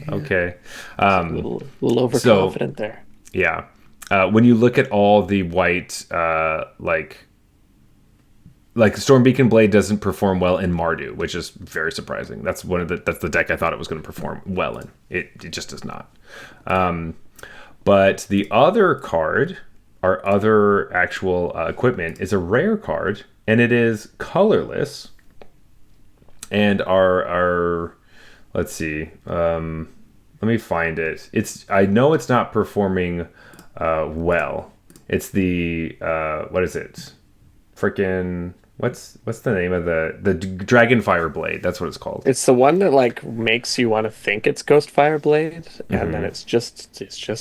Okay. A little overconfident there. Yeah. When you look at all the white, like Storm Beacon Blade doesn't perform well in Mardu, which is very surprising. That's that's the deck I thought it was going to perform well in. It just does not. But the other card, our other actual equipment, is a rare card, and it is colorless. And our let's see, let me find it. I know it's not performing well. It's the what is it? Freaking what's the name of the Dragonfire Blade? That's what it's called. It's the one that like makes you want to think it's Ghostfire Blade, and then it's just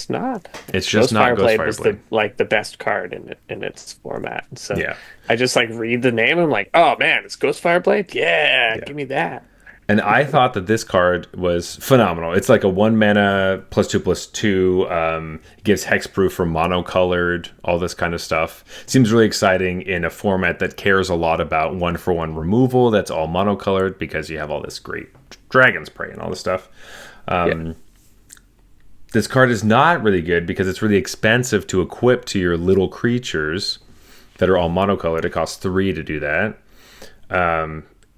not. It's just not Blade Ghostfire was Blade. the best card in its format. So Yeah. I just like read the name and I'm like, oh man, it's Ghostfire Blade. Yeah, give me that. And I thought that this card was phenomenal. It's like a 1 mana +2/+2. It gives hexproof for monocolored, all this kind of stuff. Seems really exciting in a format that cares a lot about 1-for-1 removal. That's all monocolored because you have all this great Dragon's Prey and all this stuff. This card is not really good because it's really expensive to equip to your little creatures that are all monocolored. It costs 3 to do that.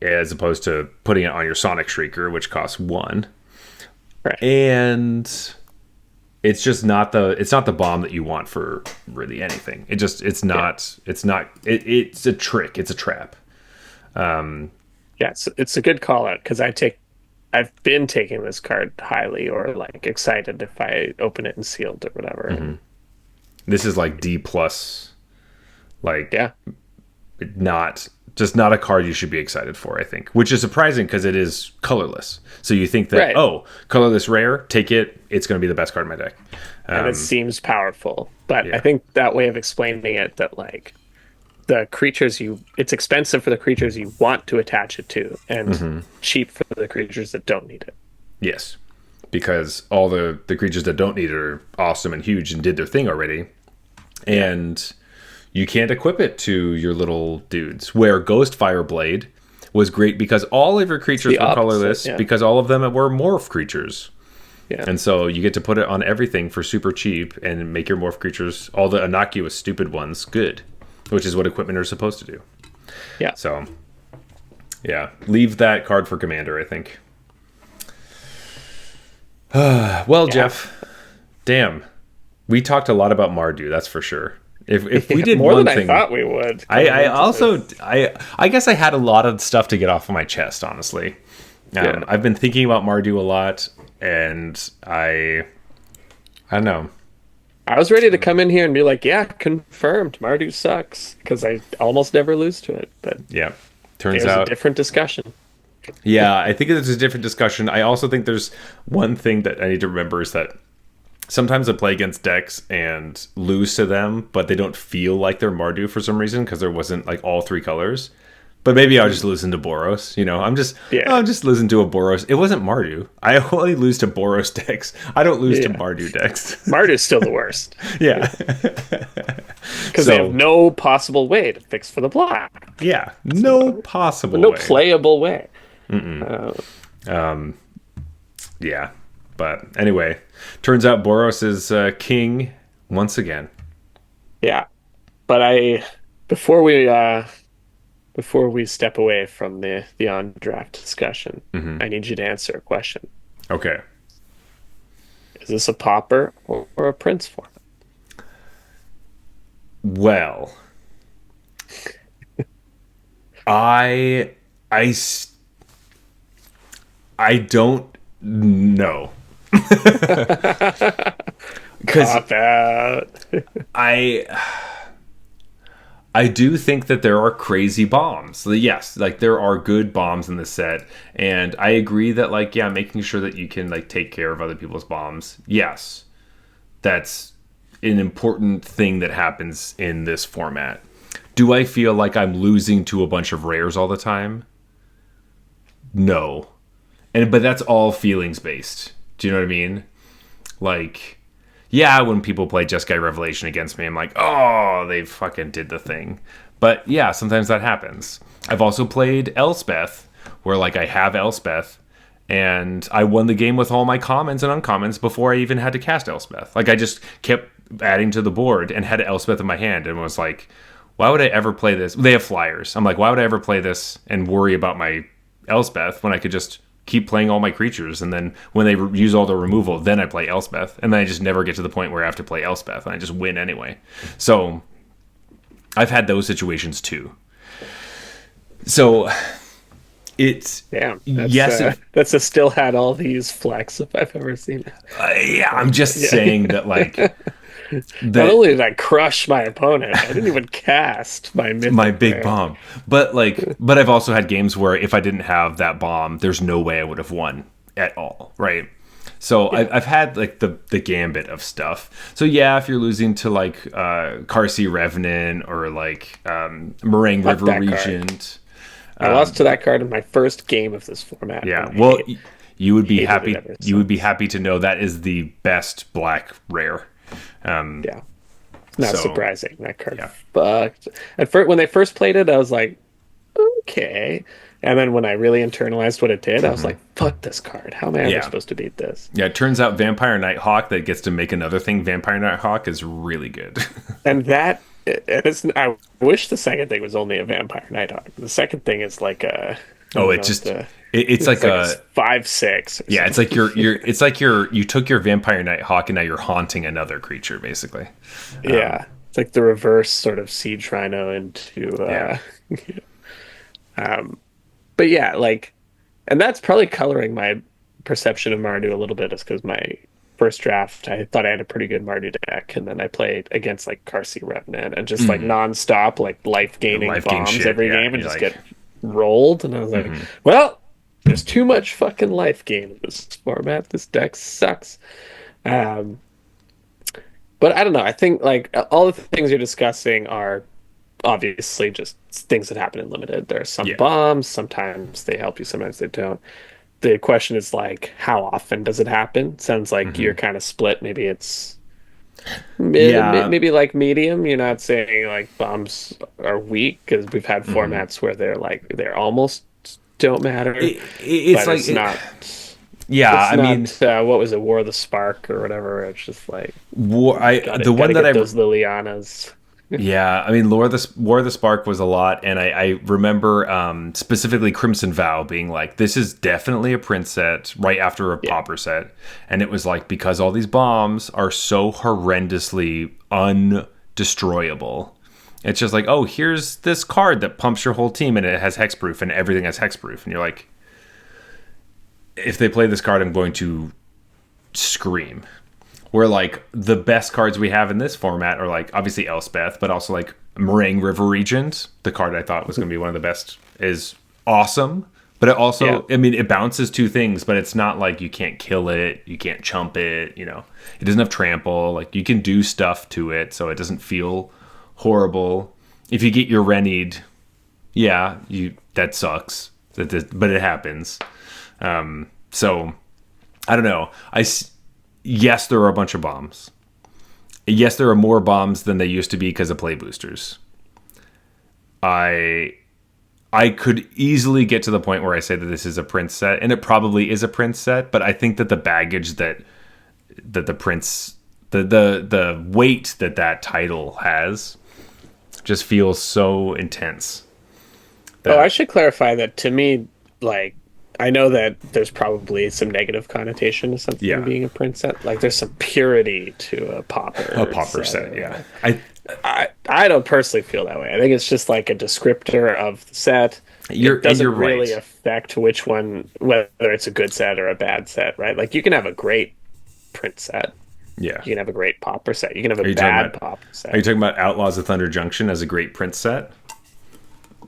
As opposed to putting it on your Sonic Shrieker, which costs 1. Right. And it's the bomb that you want for really anything. It's a trick. It's a trap. Yeah, it's a good call out because I've been taking this card highly or like excited if I open it and sealed or whatever. This is like D plus, like Yeah. not a card you should be excited for, I think, which is surprising because it is colorless. So you think that, Right. oh, colorless rare, take it. It's going to be the best card in my deck. And it seems powerful. But yeah. I think that way of explaining it, that like the creatures it's expensive for the creatures you want to attach it to, and cheap for the creatures that don't need it. Yes, because all the creatures that don't need it are awesome and huge and did their thing already. And you can't equip it to your little dudes. Where Ghostfire Blade was great because all of your creatures were colorless, because all of them were morph creatures. Yeah. And so you get to put it on everything for super cheap and make your morph creatures, all the innocuous stupid ones, good, which is what equipment are supposed to do. Yeah. So, yeah, leave that card for Commander, I think. Well, Jeff, damn, we talked a lot about Mardu, that's for sure. If we did more one than thing, I thought we would. I guess I had a lot of stuff to get off of my chest, honestly. I've been thinking about Mardu a lot, and I don't know. I was ready to come in here and be like, yeah, confirmed, Mardu sucks, because I almost never lose to it. But Yeah, turns it was out a different discussion. Yeah, I think it's a different discussion. I also think there's one thing that I need to remember is that sometimes I play against decks and lose to them, but they don't feel like they're Mardu for some reason because there wasn't like all 3 colors. But maybe I was just losing to Boros. I'm just losing to a Boros. It wasn't Mardu. I only lose to Boros decks. I don't lose to Mardu decks. Mardu's still the worst. Yeah. Because they have no possible way to fix for the block. Yeah, no possible No way. playable way. Yeah, but anyway, turns out Boros is king once again. Yeah. But before we before we step away from the on draft discussion, Hmm. I need you to answer a question. Okay. Is this a popper or a prince format? Well, I I s- I don't know because Cop out. I I do think that there are crazy bombs. Yes, like there are good bombs in the set, and I agree that like yeah, making sure that you can like take care of other people's bombs. Yes, that's an important thing that happens in this format. Do I feel like I'm losing to a bunch of rares all the time? No. And but that's all feelings based. Do you know what I mean? Like yeah, when people play Jeskai Revelation against me, I'm like, oh, they fucking did the thing. But yeah, sometimes that happens. I've also played Elspeth, where like I have Elspeth, and I won the game with all my commons and uncommons before I even had to cast Elspeth. Like I just kept adding to the board and had Elspeth in my hand and was like, why would I ever play this? They have flyers. I'm like, why would I ever play this and worry about my Elspeth when I could just keep playing all my creatures, and then when they use all the removal, then I play Elspeth, and then I just never get to the point where I have to play Elspeth, and I just win anyway. So I've had those situations too. So it's Damn, yes, that's a still had all these flex if I've ever seen it. yeah. I'm just Yeah. saying that like Not that only did I crush my opponent, I didn't even cast my my mythic big rare. bomb, but like, but I've also had games where if I didn't have that bomb, there's no way I would have won at all, right? So Yeah, I've had like the gambit of stuff. So yeah, if you're losing to like Carsey Revenant or like Meringue fuck River that card. Regent, I lost to that card in my first game of this format, and yeah. I Well, you would be hated it happy. ever You would be since. happy to know that is the best black rare. Um, Yeah, not so surprising. That card yeah. fucked. At first, when they first played it, I was like, okay. And then when I really internalized what it did, I was like, fuck this card. How am I ever Yeah. supposed to beat this? Yeah, it turns out Vampire Nighthawk that gets to make another thing, Vampire Nighthawk, is really good. And that, and it's, I wish the second thing was only a Vampire Nighthawk. The second thing is like a, I Oh, don't it know what just the, it's it's like like a a 5/6 or yeah, it's something. like you're it's like you took your Vampire Nighthawk and now you're haunting another creature basically. Yeah. It's like the reverse sort of Siege Rhino into, Yeah. um, but yeah, like, and that's probably coloring my perception of Mardu a little bit, is because my first draft, I thought I had a pretty good Mardu deck, and then I played against like Carsey Revenant and just like nonstop, like life gaining Life gain bombs shit. every Yeah, game and you're just like get rolled. And I was like, well, there's too much fucking life gain in this format. This deck sucks. Um, but I don't know. I think like all the things you're discussing are obviously just things that happen in limited. There are some yeah. bombs, sometimes they help you, sometimes they don't. The question is like, how often does it happen? Sounds like you're kind of split. Maybe it's Yeah. maybe like medium. You're not saying like bombs are weak, because we've had formats where they're like they're almost don't matter, It's but like yeah, it's I mean not what was it, War of the Spark or whatever. It's just like the one gotta that get I those Lilianas. yeah, I mean, War of the Spark was a lot, and I remember specifically Crimson Vow being like, this is definitely a Prince set right after a Yeah. Pauper set, and it was like because all these bombs are so horrendously undestroyable. It's just like, oh, here's this card that pumps your whole team, and it has hexproof, and everything has hexproof, and you're like, if they play this card, I'm going to scream. Where like the best cards we have in this format are like obviously Elspeth, but also like Meringue River Regent, the card I thought was going to be one of the best, is awesome. But it Yeah. also, I mean, it bounces two things, but it's not like you can't kill it, you can't chump it, you know. It doesn't have trample, like you can do stuff to it, so it doesn't feel horrible. If you get your Rennied, yeah, you that sucks, but it happens. So I don't know. Yes, there are a bunch of bombs. Yes, there are more bombs than they used to be because of play boosters. I I could easily get to the point where I say that this is a Prince set, and it probably is a Prince set, but I think that the baggage that the Prince the weight that title has just feels so intense. Oh, I That should clarify that to me, like, I know that there's probably some negative connotation to something yeah, being a print set. Like, there's some purity to a a popper popper set set. or Yeah, a I don't personally feel that way. I think it's just like a descriptor of the set. It you're doesn't really right. affect which one, whether it's a good set or a bad set, right? Like you can have a great print set, Yeah. you can have a great popper set, you can have a Are you talking bad about popper Are you set. talking about Outlaws of Thunder Junction as a great print set?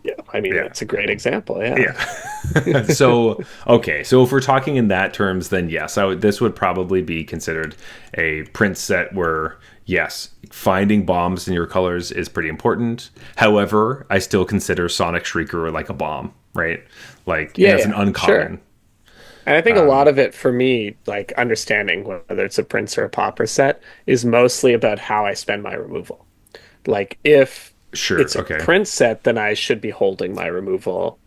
Yeah, I mean Yeah. that's a great example. Yeah, Yeah. So okay, so if we're talking in that terms, then yes, this would probably be considered a print set where yes, finding bombs in your colors is pretty important. However, I still consider Sonic Shrieker like a bomb, right? Like yeah, as an yeah, sure. uncommon. And I think a lot of it for me, like understanding whether it's a prince or a popper set, is mostly about how I spend my removal. Like if Sure. it's a Okay. print set, then I should be holding my removal.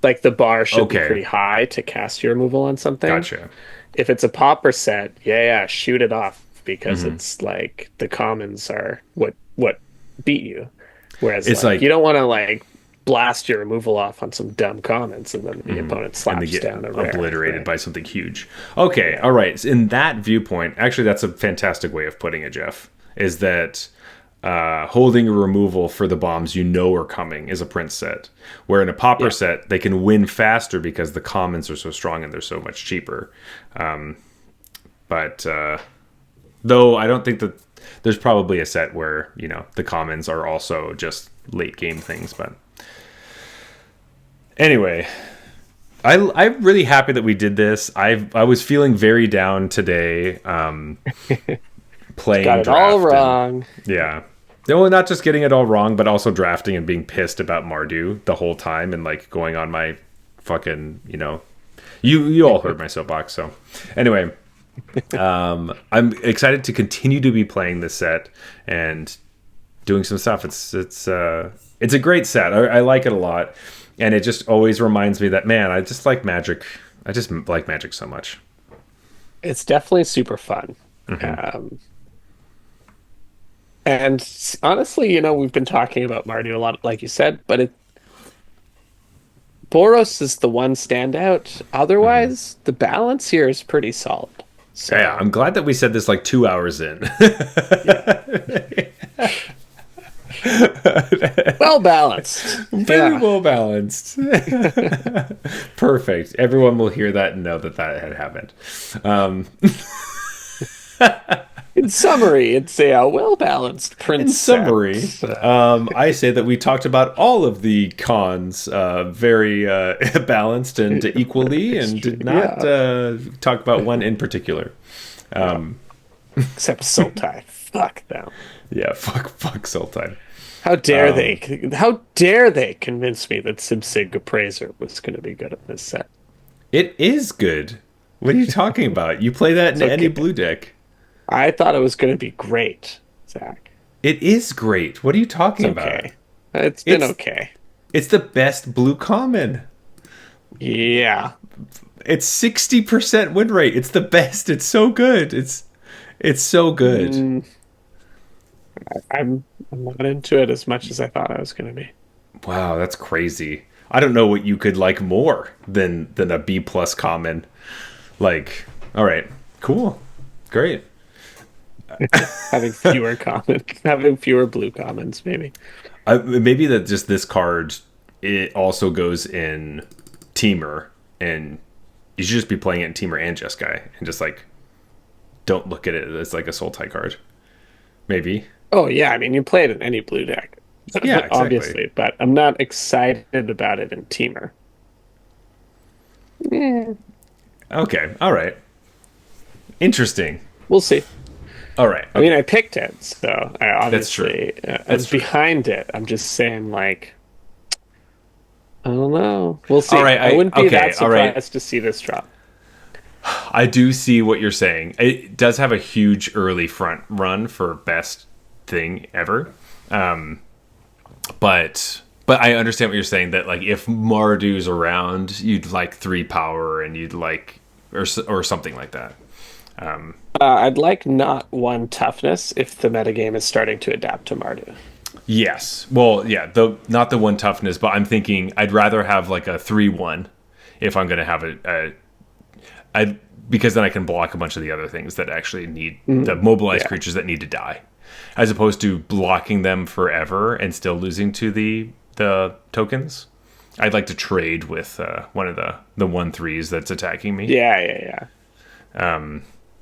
Like the bar should be Okay. pretty high to cast your removal on something. Gotcha. If it's a popper set, yeah, yeah, shoot it off because it's like the commons are what beat you. Whereas It's like you like don't want to like blast your removal off on some dumb commons and then the opponent and they slaps get down a rare, obliterated right? by something huge. Okay, Yeah. all right. So in that viewpoint, actually, that's a fantastic way of putting it, Jeff. Is that holding a removal for the bombs you know are coming is a print set, where in a popper Yeah. set they can win faster because the commons are so strong and they're so much cheaper. But though I don't think that there's probably a set where the commons are also just late game things, but anyway, I'm really happy that we did this. I was feeling very down today, Got playing it all draft and wrong. yeah. No, not just getting it all wrong, but also drafting and being pissed about Mardu the whole time and like going on my fucking you all heard my soapbox. So anyway, I'm excited to continue to be playing this set and doing some stuff. It's a great set. I like it a lot, and it just always reminds me that man, I just like Magic. I just like Magic so much. It's definitely super fun. And honestly, we've been talking about Mardu a lot, like you said, but Boros is the one standout. Otherwise, the balance here is pretty solid. Yeah, So, I'm glad that we said this like 2 hours in. yeah, well balanced. Very Yeah. well balanced. Perfect. Everyone will hear that and know that had happened. Um, In summary, it's a well-balanced in prince summary, set. I say that we talked about all of the cons very balanced and equally, and did not Yeah, talk about one in particular. yeah. Except Sultai. Fuck them. Yeah, fuck Sultan. How dare they? How dare they convince me that Sibsig Appraiser was going to be good at this set? It is good. What are you talking about? You play that in It's any okay. blue deck. I thought it was going to be great, Zach. It is great. What are you talking It's about? okay. It's been It's okay. it's the best blue common. Yeah. It's 60% win rate. It's the best. It's so good. It's so good. I'm not into it as much as I thought I was going to be. Wow, that's crazy. I don't know what you could like more than a B plus common. Like, all right, cool, great. Having fewer common, having fewer blue commons, maybe. Maybe that just this card it also goes in Teamer, and you should just be playing it in Teamer and Jeskai, and just like don't look at it as like a soul tie card. Maybe. Oh yeah, I mean you play it in any blue deck, Yeah, exactly. obviously, but I'm not excited about it in Teamer. Yeah, Okay, all right. Interesting. we'll see. All right. I mean, I picked it, so I That's true. obviously I That's was true. behind it. I'm just saying, like, I don't know. We'll see. All right, I wouldn't be okay, that all right. surprised to see this drop. I do see what you're saying. It does have a huge early front run for best thing ever. But I understand what you're saying that like if Mardu's around, you'd like 3 power and you'd like or something like that. I'd like not one toughness if the metagame is starting to adapt to Mardu. Yes. Well, yeah, the not the one toughness, but I'm thinking I'd rather have like a 3/1 if I'm going to have I because then I can block a bunch of the other things that actually need the mobilized Yeah. creatures that need to die, as opposed to blocking them forever and still losing to the tokens. I'd like to trade with one of the 1/3s that's attacking me. Yeah.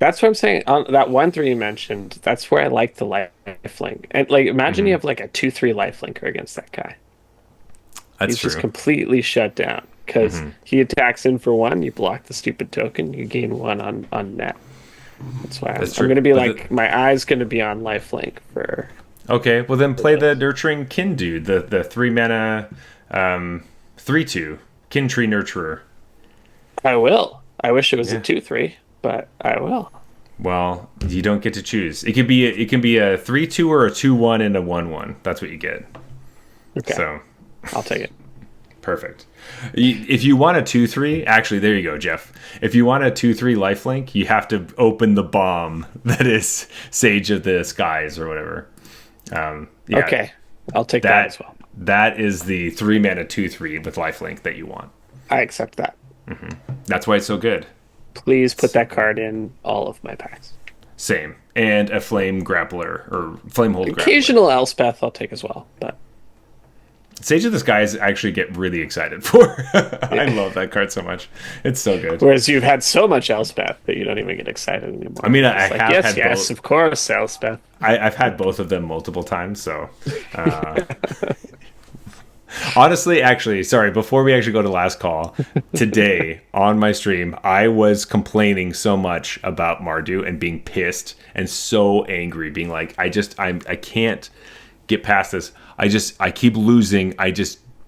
That's what I'm saying. On that 1/3 you mentioned, that's where I like the lifelink. And like, imagine you have like a 2/3 lifelinker against that guy. That's He's just true. completely shut down because he attacks in for one. You block the stupid token. You gain one on net. That's why That's I'm true. going to be But like, my eye's going to be on lifelink for. okay, well then play the This. nurturing kin dude, the 3 mana 3/2 kin tree nurturer. I will. I wish it was a Yeah. 2/3, but I will. Well, you don't get to choose. It can be a 3/2 or a 2/1 and a 1/1. That's what you get. Okay, So I'll take it. perfect. If you want a 2/3, actually, there you go, Jeff. If you want a 2/3 lifelink, you have to open the bomb that is Sage of the Skies or whatever. Yeah, Okay, I'll take that as well. That is the 3 mana 2/3 with lifelink that you want. I accept that. That's why it's so good. Please put that card in all of my packs. Same. And a flame grappler or flame hold grappler. Occasional Elspeth I'll take as well, but Sage of the Skies I actually get really excited for. I love that card so much. It's so good. whereas you've had so much Elspeth that you don't even get excited anymore. I mean, I It's like, have yes, had yes, both. of course, Elspeth. I've had both of them multiple times, so honestly, actually, sorry, before we actually go to last call, today on my stream, I was complaining so much about Mardu and being pissed and so angry, being like, I can't get past this. I keep losing.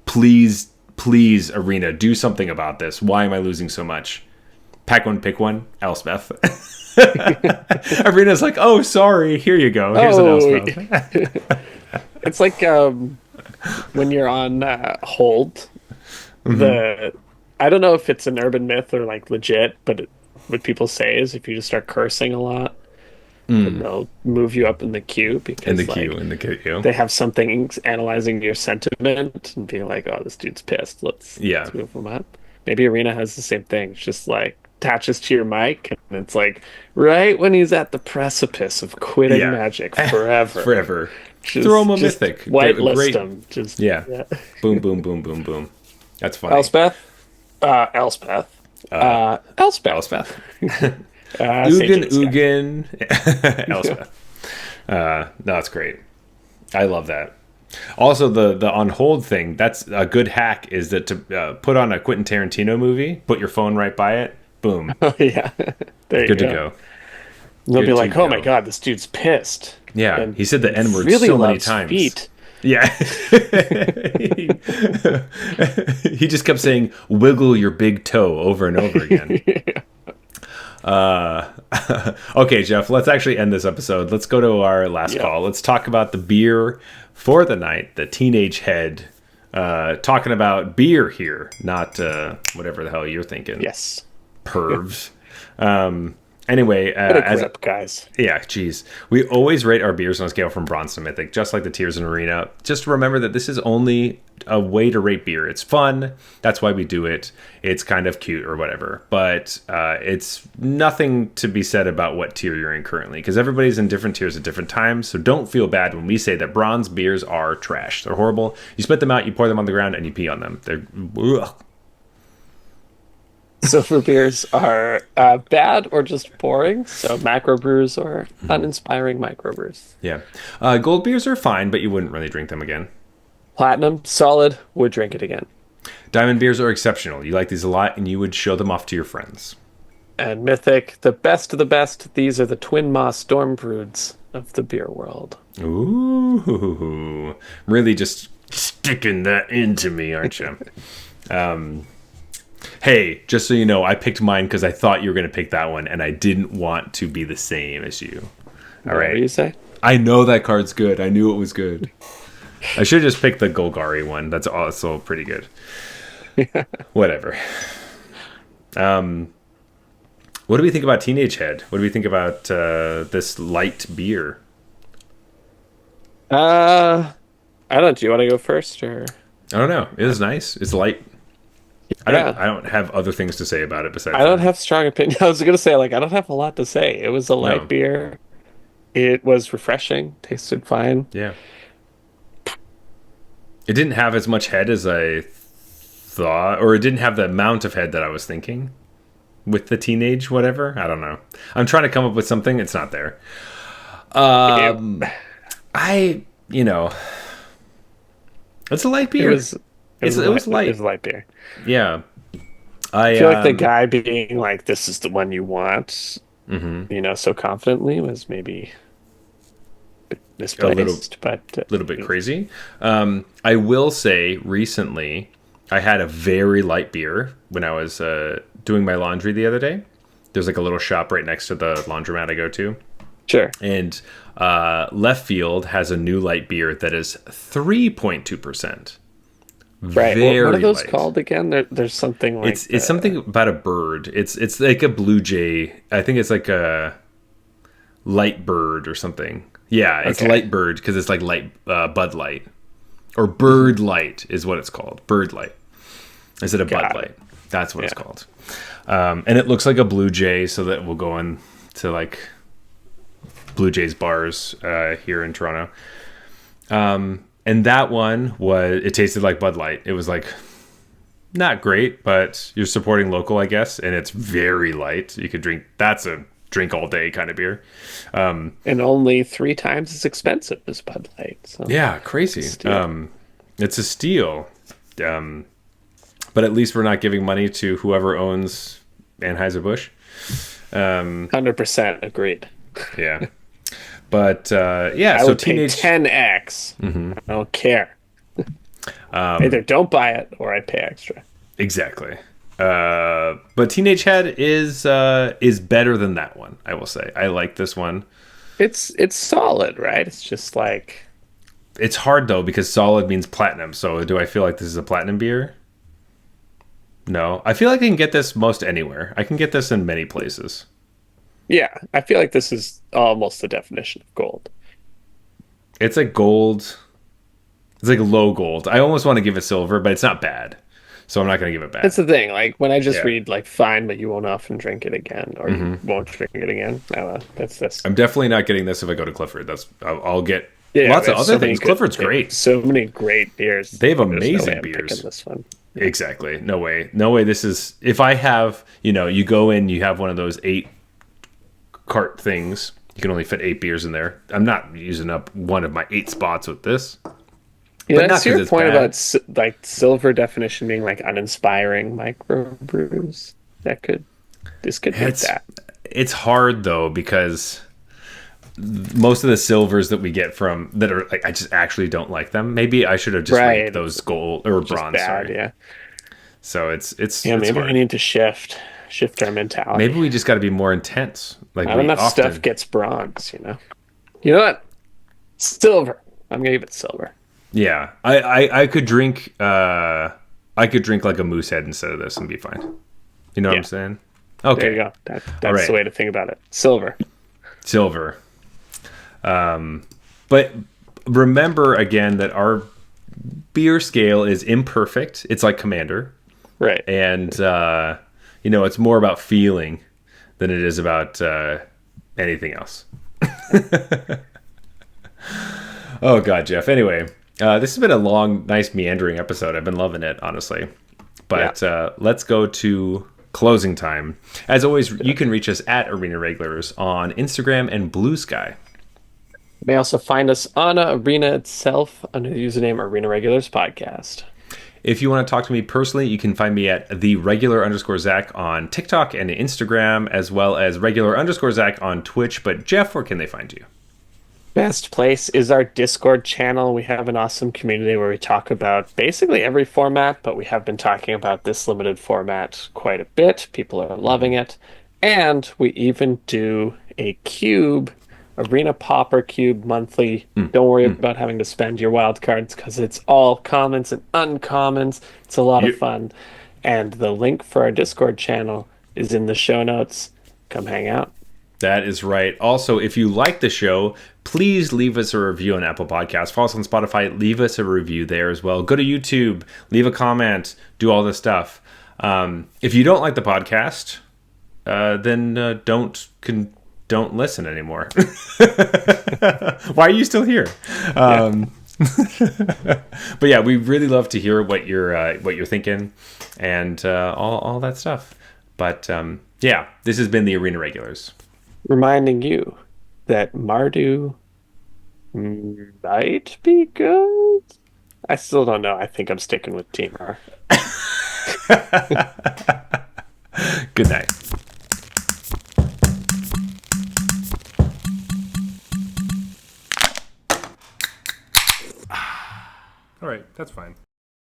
Please, Arena, do something about this. Why am I losing so much? Pack one, pick one, Elspeth. Arena's like, oh, sorry, here you go. Here's an Elspeth. It's like when you're on hold. I don't know if it's an urban myth or like legit, but what people say is if you just start cursing a lot, then they'll move you up in the queue because In the like, queue, in the queue. they have something analyzing your sentiment and being like, "Oh, this dude's pissed. Let's move him up." Maybe Arena has the same thing. It's just like attaches to your mic, and it's like right when he's at the precipice of quitting Yeah. Magic forever. Forever. Just, Throw him a just mythic. Whitelist Great. him. Just Yeah. Boom, boom, boom, boom, boom. That's funny. Elspeth. Elspeth. Elspeth. Elspeth. Sage Ugin. Elspeth. No, that's great. I love that. Also, the on hold thing, that's a good hack, is that to put on a Quentin Tarantino movie, put your phone right by it, boom, Oh, yeah. There you good go. to go. They'll be Good like, to "Oh my go. god, this dude's pissed." Yeah, And he said the N word really so many loves times. feet. Yeah. He just kept saying, wiggle your big toe over and over again. Okay, Jeff, let's actually end this episode. Let's go to our last call. Let's talk about the beer for the night, the Teenage Head. Talking about beer here, not whatever the hell you're thinking. Yes. Pervs. Anyway, What a grip, guys. yeah, geez. We always rate our beers on a scale from bronze to mythic, just like the tiers in Arena. Just remember that this is only a way to rate beer. It's fun. That's why we do it. It's kind of cute or whatever. But it's nothing to be said about what tier you're in currently, because everybody's in different tiers at different times. So don't feel bad when we say that bronze beers are trash. They're horrible. You spit them out, you pour them on the ground, and you pee on them. They're... Ugh. Silver beers are bad or just boring. So macro brews or uninspiring microbrews. Yeah. Gold beers are fine, but you wouldn't really drink them again. Platinum, solid, would drink it again. Diamond beers are exceptional. You like these a lot, and you would show them off to your friends. And mythic, the best of the best. These are the Twin Moss Storm Broods of the beer world. Ooh. Really just sticking that into me, aren't you? Hey, just so you know, I picked mine because I thought you were going to pick that one, and I didn't want to be the same as you. All right. What do you say? I know that card's good. I knew it was good. I should have just picked the Golgari one. That's also pretty good. Whatever. What do we think about Teenage Head? What do we think about this light beer? I don't know. Do you want to go first or? I don't know. It was nice. It's light. I don't. Yeah, I don't have other things to say about it I besides don't that. have strong opinion. I was gonna say like I don't have a lot to say. It was a light No. beer. It was refreshing. Tasted fine. Yeah. It didn't have as much head as I thought, or it didn't have the amount of head that I was thinking with the teenage whatever. I don't know. I'm trying to come up with something. It's not there. It, I, you know, it's a light it beer. was It was it was light. a light beer. Yeah. I I feel like the guy being like, "This is the one you want," mhm, so confidently was maybe a little misplaced. But little bit crazy. I will say recently I had a very light beer when I was doing my laundry the other day. There's like a little shop right next to the laundromat I go to. sure, And Left Field has a new light beer that is 3.2%. right. What are Very those light. called again? There's something like It's something about a bird. It's like a blue jay. I think it's like a light bird or something. Yeah, it's okay, light bird because it's like light Bud Light or Bird Light is what it's called. Bird Light instead of Bud got it. Light. That's what it's Yeah, called. And it looks like a blue jay, so that will go in to like Blue Jays bars here in Toronto. And that one it tasted like Bud Light. It was like not great, but you're supporting local, I guess, and it's very light. You could drink. That's a drink all day kind of beer. and only three times as expensive as Bud Light. So Yeah, crazy. steal. It's a steal. But at least we're not giving money to whoever owns Anheuser-Busch. 100% agreed. Yeah. But yeah, I so would pay teenage. 10x. I don't care. Either don't buy it or I pay extra. Exactly. But Teenage Head is better than that one, I will say. I like this one. It's solid, right? It's just like It's hard though because solid means platinum. So do I feel like this is a platinum beer? No. I feel like I can get this most anywhere. I can get this in many places. yeah, I feel like this is almost the definition of gold. It's like gold. It's like low gold. I almost want to give it silver, but it's not bad. So I'm not going to give it That's bad. the thing. Like when I just Yeah. read like fine, but you won't often drink it again, or you won't drink it again. I don't know. That's this. I'm definitely not getting this if I go to Clifford. I'll get Yeah, lots of there's other so many things. good, Clifford's they have great. so many great beers. They have There's no way amazing I'm beers. picking this one. Exactly. No way. No way. This is if I have, you go in, you have one of those 8 cart things. You can only fit 8 beers in there. I'm not using up one of my 8 spots with this. Yeah, But not that's 'cause your it's point bad. about like silver definition being like uninspiring microbrews. This could hit It's that. it's hard though because most of the silvers that we get from that are like I just actually don't like them. Maybe I should have just ranked Right. those gold or Just bronze, bad, sorry. yeah. So it's Yeah, maybe we hard. need to shift our mentality. Maybe we just got to be more intense. Like Not we enough stuff often. gets bronze. You know what? Silver. I'm gonna give it silver. Yeah. I could drink I could drink like a moose head instead of this and be fine. You know what Yeah, I'm saying? there you Okay. go. That's All the right. way to think about it. Silver. Silver. But remember again that our beer scale is imperfect. It's like Commander. Right. And it's more about feeling than it is about anything else. Oh god, Jeff. Anyway, this has been a long, nice, meandering episode. I've been loving it, honestly. But let's go to closing time. As always, you can reach us at Arena Regulars on Instagram and Blue Sky. You may also find us on Arena itself under the username Arena Regulars Podcast. If you want to talk to me personally, you can find me at the regular_Zach on TikTok and Instagram, as well as regular_Zach on Twitch. But Jeff, where can they find you? Best place is our Discord channel. We have an awesome community where we talk about basically every format, but we have been talking about this limited format quite a bit. People are loving it. And we even do a cube, Arena Popper Cube monthly. Don't worry about having to spend your wild cards because it's all commons and uncommons. It's a lot of Yep. fun. And the link for our Discord channel is in the show notes. Come hang out. That is right. Also, if you like the show, please leave us a review on Apple Podcasts. Follow us on Spotify. Leave us a review there as well. Go to YouTube. Leave a comment. Do all this stuff. If you don't like the podcast, then don't listen anymore. Why are you still here? But yeah, we really love to hear what you're thinking and all that stuff. But yeah, this has been the Arena Regulars. Reminding you that Mardu might be good. I still don't know. I think I'm sticking with Team R. Good night. All right, that's fine.